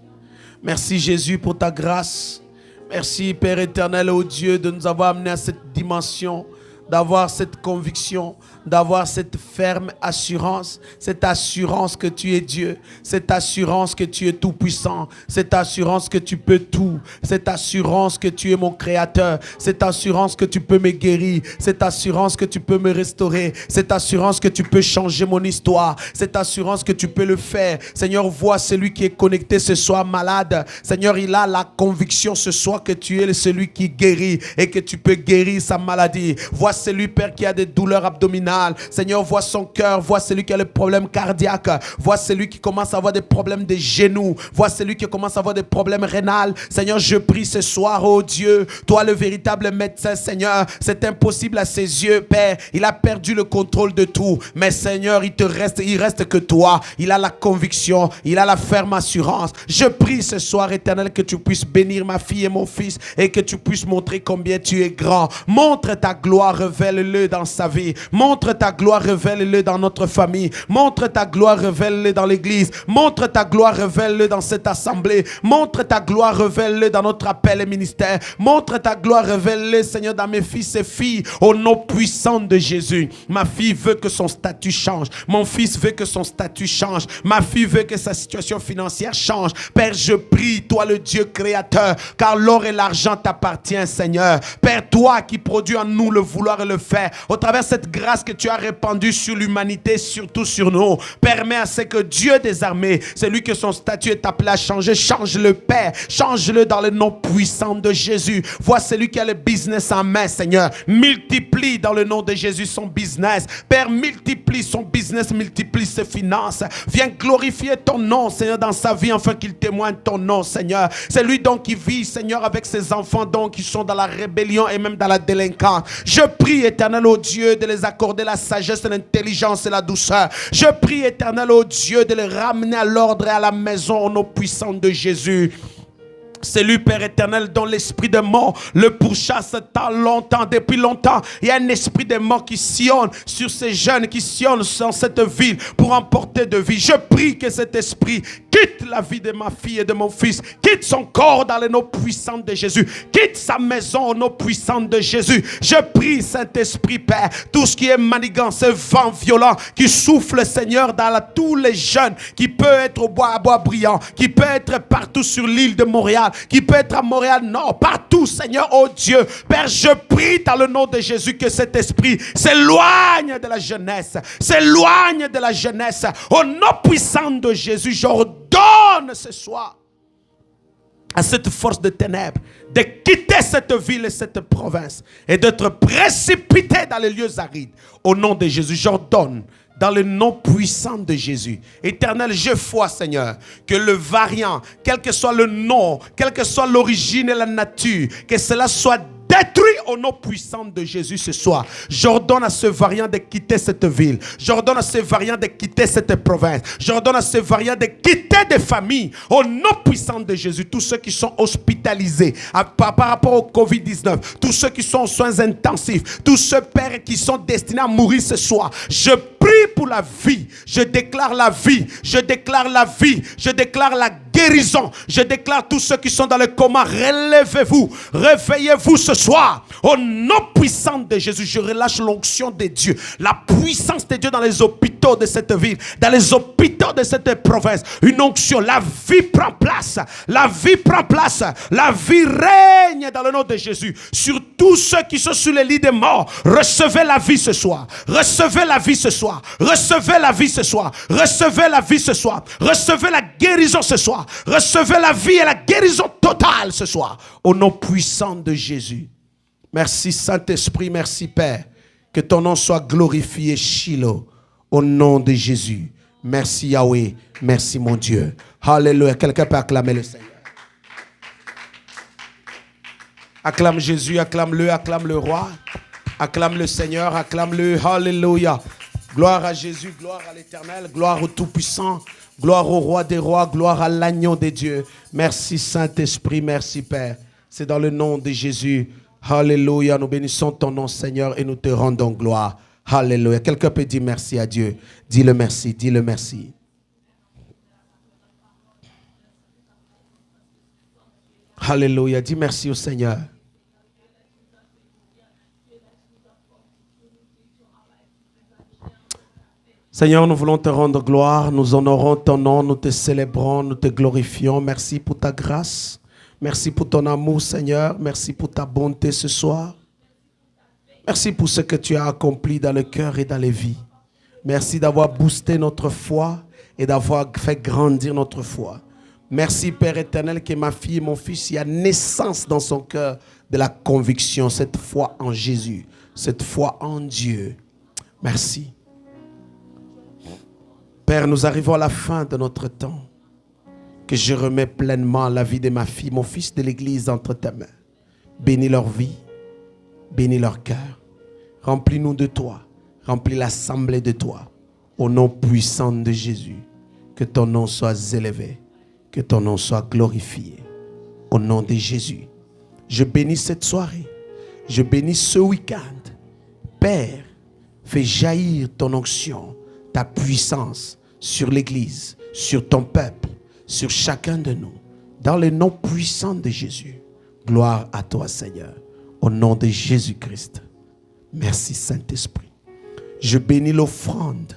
S1: Merci Jésus pour ta grâce. Merci Père éternel, ô Dieu, de nous avoir amenés à cette dimension, d'avoir cette conviction, d'avoir cette ferme assurance, cette assurance que tu es Dieu, cette assurance que tu es tout puissant, cette assurance que tu peux tout, cette assurance que tu es mon créateur, cette assurance que tu peux me guérir, cette assurance que tu peux me restaurer, cette assurance que tu peux changer mon histoire, cette assurance que tu peux le faire. Seigneur, vois celui qui est connecté ce soir malade. Seigneur, il a la conviction ce soir que tu es celui qui guérit et que tu peux guérir sa maladie. Vois celui, Père, qui a des douleurs abdominales. Seigneur, vois son cœur. Vois celui qui a le problème cardiaque. Vois celui qui commence à avoir des problèmes des genoux. Vois celui qui commence à avoir des problèmes rénals. Seigneur, je prie ce soir, oh Dieu, toi le véritable médecin, Seigneur. C'est impossible à ses yeux, Père. Il a perdu le contrôle de tout. Mais Seigneur, il reste que toi. Il a la conviction. Il a la ferme assurance. Je prie ce soir, Éternel, que tu puisses bénir ma fille et mon fils et que tu puisses montrer combien tu es grand. Montre ta gloire, révèle-le dans sa vie. Montre ta gloire, révèle-le dans notre famille. Montre ta gloire, révèle-le dans l'église. Montre ta gloire, révèle-le dans cette assemblée. Montre ta gloire, révèle-le dans notre appel et ministère. Montre ta gloire, révèle-le, Seigneur, dans mes fils et filles, au nom puissant de Jésus. Ma fille veut que son statut change. Mon fils veut que son statut change. Ma fille veut que sa situation financière change. Père, je prie, toi le Dieu créateur, car l'or et l'argent t'appartiennent, Seigneur. Père, toi qui produis en nous le vouloir et le faire, au travers de cette grâce que tu as répandue sur l'humanité, surtout sur nous, permets à ce que Dieu des armées, celui que son statut est appelé à changer, change-le, Père. Change-le dans le nom puissant de Jésus. Vois celui qui a le business en main, Seigneur. Multiplie dans le nom de Jésus son business. Père, multiplie son business, multiplie ses finances. Viens glorifier ton nom, Seigneur, dans sa vie, afin qu'il témoigne ton nom, Seigneur. C'est lui donc qui vit, Seigneur, avec ses enfants donc qui sont dans la rébellion et même dans la délinquance. Je prie, Éternel, ô Dieu, de les accorder la sagesse, l'intelligence et la douceur. Je prie, Éternel, ô Dieu, de les ramener à l'ordre et à la maison au nom puissant de Jésus. C'est lui, Père éternel, dont l'esprit de mort le pourchasse tant longtemps, depuis longtemps. Il y a un esprit de mort qui sillonne sur ces jeunes, qui sillonne dans cette ville pour emporter de vie. Je prie que cet esprit quitte la vie de ma fille et de mon fils, quitte son corps dans le nom puissant de Jésus, quitte sa maison au nom puissant de Jésus. Je prie, Saint-Esprit, Père, tout ce qui est manigance, ce vent violent qui souffle, Seigneur, dans tous les jeunes, qui peut être au bois à bois brillant, qui peut être partout sur l'île de Montréal, qui peut être à Montréal Nord, partout, Seigneur, oh Dieu. Père, je prie dans le nom de Jésus que cet esprit s'éloigne de la jeunesse, s'éloigne de la jeunesse. Au nom puissant de Jésus, j'ordonne ce soir à cette force de ténèbres de quitter cette ville et cette province et d'être précipité dans les lieux arides. Au nom de Jésus, j'ordonne dans le nom puissant de Jésus. Éternel, je vois, Seigneur, que le variant, quel que soit le nom, quelle que soit l'origine et la nature, que cela soit détruit au nom puissant de Jésus ce soir. J'ordonne à ce variant de quitter cette ville. J'ordonne à ce variant de quitter cette province. J'ordonne à ce variant de quitter des familles au nom puissant de Jésus. Tous ceux qui sont hospitalisés par rapport au Covid-19, tous ceux qui sont aux soins intensifs, tous ceux, Père, qui sont destinés à mourir ce soir. Je prie pour la vie. Je déclare la vie. Je déclare la vie. Je déclare la guérison. Je déclare tous ceux qui sont dans le coma, relevez-vous. Réveillez-vous ce soir. Au nom puissant de Jésus, je relâche l'onction de Dieu. La puissance de Dieu dans les hôpitaux de cette ville, dans les hôpitaux de cette province. Une onction. La vie prend place. La vie prend place. La vie règne dans le nom de Jésus. Sur tous ceux qui sont sur les lits des morts, recevez la vie ce soir. Recevez la vie ce soir. Recevez la vie ce soir. Recevez la vie ce soir. Recevez la guérison ce soir. Recevez la vie et la guérison totale ce soir. Au nom puissant de Jésus. Merci Saint-Esprit, merci Père. Que ton nom soit glorifié, Shiloh. Au nom de Jésus. Merci Yahweh. Merci mon Dieu. Alléluia. Quelqu'un peut acclamer le Seigneur. Acclame Jésus, acclame-le, acclame le roi. Acclame le Seigneur, acclame-le. Alléluia. Gloire à Jésus, gloire à l'Éternel, gloire au Tout-Puissant, gloire au Roi des Rois, gloire à l'Agneau de Dieu. Merci Saint-Esprit, merci Père. C'est dans le nom de Jésus. Alléluia, nous bénissons ton nom Seigneur et nous te rendons gloire. Alléluia. Quelqu'un peut dire merci à Dieu. Dis-le merci, dis-le merci. Alléluia, dis merci au Seigneur. Seigneur, nous voulons te rendre gloire, nous honorons ton nom, nous te célébrons, nous te glorifions. Merci pour ta grâce, merci pour ton amour, Seigneur, merci pour ta bonté ce soir. Merci pour ce que tu as accompli dans le cœur et dans les vies. Merci d'avoir boosté notre foi et d'avoir fait grandir notre foi. Merci, Père éternel, que ma fille et mon fils, il y a naissance dans son cœur de la conviction, cette foi en Jésus. cette foi en Dieu. Merci. Père, nous arrivons à la fin de notre temps. Que je remets pleinement la vie de ma fille, mon fils de l'église entre tes mains. Bénis leur vie, bénis leur cœur. Remplis-nous de toi, remplis l'assemblée de toi. Au nom puissant de Jésus, que ton nom soit élevé, que ton nom soit glorifié. Au nom de Jésus, je bénis cette soirée, je bénis ce week-end. Père, fais jaillir ton onction, ta puissance sur l'église, sur ton peuple, sur chacun de nous, dans le nom puissant de Jésus. Gloire à toi, Seigneur, au nom de Jésus-Christ. Merci, Saint-Esprit. Je bénis l'offrande,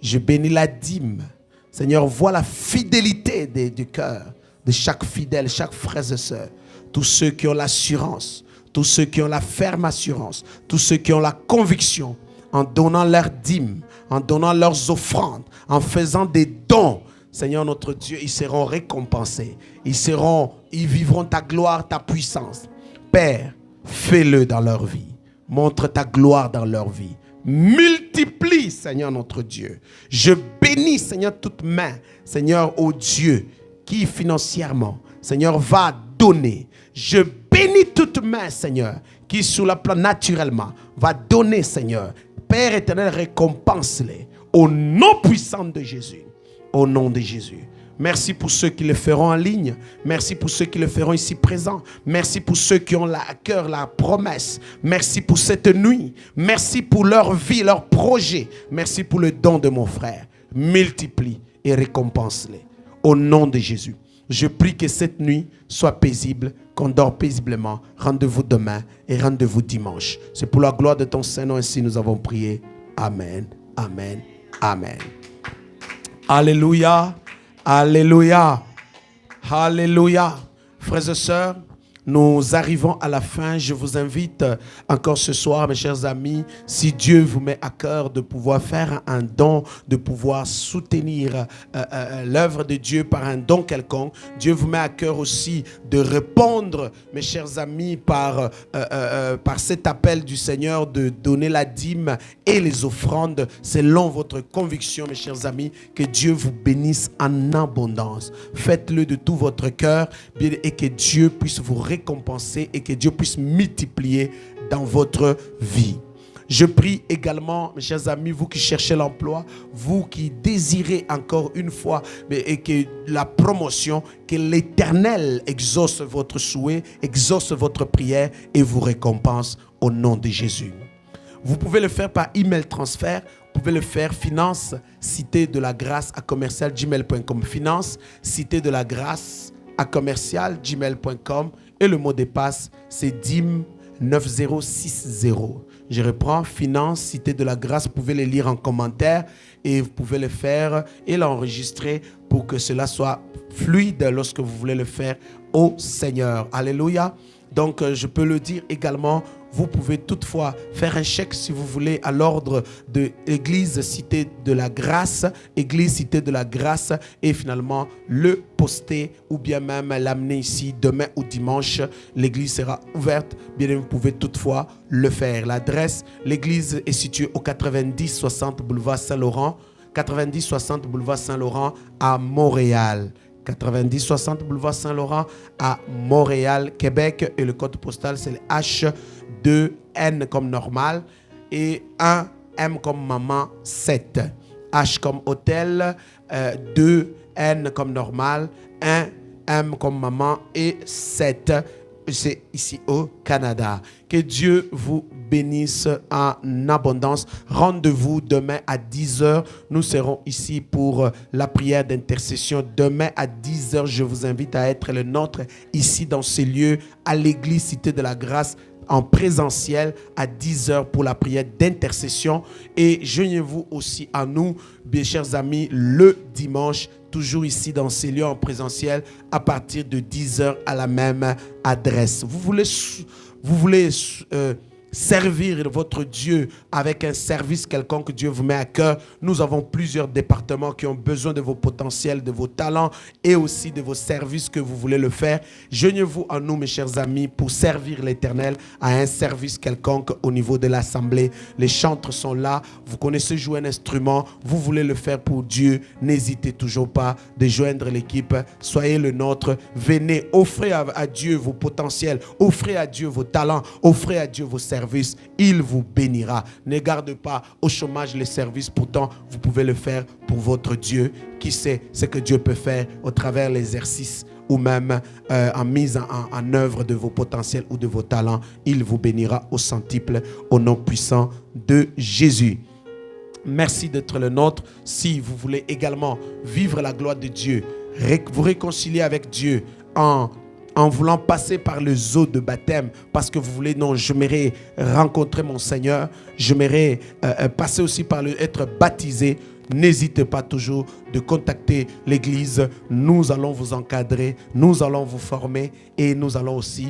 S1: je bénis la dîme. Seigneur, vois la fidélité du cœur de chaque fidèle, chaque frère et sœur. Tous ceux qui ont l'assurance, tous ceux qui ont la ferme assurance, tous ceux qui ont la conviction, en donnant leur dîme, en donnant leurs offrandes, en faisant des dons. Seigneur notre Dieu, ils seront récompensés. Ils vivront ta gloire, ta puissance. Père, fais-le dans leur vie. Montre ta gloire dans leur vie. Multiplie, Seigneur notre Dieu. Je bénis, Seigneur, toute main, Seigneur, ô Dieu, qui financièrement, Seigneur, va donner. Je bénis toute main, Seigneur, qui sur le plan naturellement va donner, Seigneur. Père éternel, récompense-les au nom puissant de Jésus. Au nom de Jésus. Merci pour ceux qui le feront en ligne. Merci pour ceux qui le feront ici présents. Merci pour ceux qui ont à cœur la promesse. Merci pour cette nuit. Merci pour leur vie, leur projet. Merci pour le don de mon frère. Multiplie et récompense-les. Au nom de Jésus. Je prie que cette nuit soit paisible, qu'on dort paisiblement. Rendez-vous demain et rendez-vous dimanche. C'est pour la gloire de ton Saint-Nom, ainsi nous avons prié. Amen, amen, amen. Alléluia, alléluia, alléluia. Frères et sœurs, nous arrivons à la fin. Je vous invite encore ce soir, mes chers amis, si Dieu vous met à cœur de pouvoir faire un don, de pouvoir soutenir l'œuvre de Dieu par un don quelconque. Dieu vous met à cœur aussi de répondre, mes chers amis, par cet appel du Seigneur de donner la dîme et les offrandes selon votre conviction, mes chers amis. Que Dieu vous bénisse en abondance. Faites-le de tout votre cœur et que Dieu puisse vous récompenser et que Dieu puisse multiplier dans votre vie. Je prie également, mes chers amis, vous qui cherchez l'emploi, vous qui désirez encore une fois et que la promotion, que l'Éternel exauce votre souhait, exauce votre prière et vous récompense au nom de Jésus. Vous pouvez le faire par email transfert. Vous pouvez le faire finance cité de la grâce à commercial@gmail.com. Finance cité de la grâce à commercial@gmail.com. Et le mot de passe, c'est DIM 9060. Je reprends, finance, cité de la grâce. Vous pouvez le lire en commentaire et vous pouvez le faire et l'enregistrer pour que cela soit fluide lorsque vous voulez le faire au Seigneur. Alléluia. Donc, je peux le dire également, vous pouvez toutefois faire un chèque si vous voulez à l'ordre de l'Église Cité de la Grâce, Église Cité de la Grâce, et finalement le poster ou bien même l'amener ici demain ou dimanche. L'église sera ouverte, bien vous pouvez toutefois le faire. L'adresse, l'église est située au 90-60 boulevard Saint-Laurent, 90-60 boulevard Saint-Laurent à Montréal. 90-60 boulevard Saint-Laurent à Montréal, Québec. Et le code postal, c'est le H2N comme normal et 1M comme maman 7. H comme hôtel, 2N comme normal, 1M comme maman et 7. C'est ici au Canada. Que Dieu vous bénisse en abondance. Rendez-vous demain à 10h. Nous serons ici pour la prière d'intercession. Demain à 10h, je vous invite à être le nôtre ici dans ces lieux à l'église Cité de la Grâce en présentiel à 10h pour la prière d'intercession. Et joignez-vous aussi à nous, bien chers amis, le dimanche, toujours ici dans ces lieux en présentiel à partir de 10h à la même adresse. Vous voulez servir votre Dieu avec un service quelconque que Dieu vous met à cœur, nous avons plusieurs départements qui ont besoin de vos potentiels, de vos talents et aussi de vos services que vous voulez le faire. Joignez-vous à nous, mes chers amis, pour servir l'Éternel à un service quelconque au niveau de l'Assemblée. Les chantres sont là. Vous connaissez jouer un instrument. Vous voulez le faire pour Dieu. N'hésitez toujours pas de joindre l'équipe. Soyez le nôtre. Venez, offrez à Dieu vos potentiels. Offrez à Dieu vos talents. Offrez à Dieu vos services. Il vous bénira. Ne garde pas au chômage les services. Pourtant, vous pouvez le faire pour votre Dieu. Qui sait ce que Dieu peut faire au travers de l'exercice ou même en mise en œuvre de vos potentiels ou de vos talents. Il vous bénira au centuple au nom puissant de Jésus. Merci d'être le nôtre. Si vous voulez également vivre la gloire de Dieu, vous réconcilier avec Dieu en voulant passer par les eaux de baptême, parce que vous voulez, non, j'aimerais rencontrer mon Seigneur, j'aimerais passer aussi par être baptisé, n'hésitez pas toujours de contacter l'église. Nous allons vous encadrer, nous allons vous former et nous allons aussi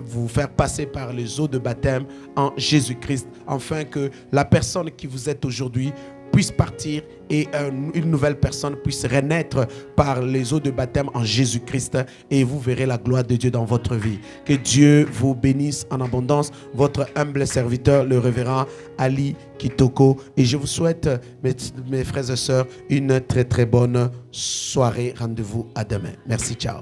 S1: vous faire passer par les eaux de baptême en Jésus-Christ, afin que la personne qui vous êtes aujourd'hui puisse partir et une nouvelle personne puisse renaître par les eaux de baptême en Jésus-Christ, et vous verrez la gloire de Dieu dans votre vie. Que Dieu vous bénisse en abondance. Votre humble serviteur, le révérend Ali Kitoko, et je vous souhaite, mes frères et sœurs, une très très bonne soirée. Rendez-vous à demain. Merci, ciao.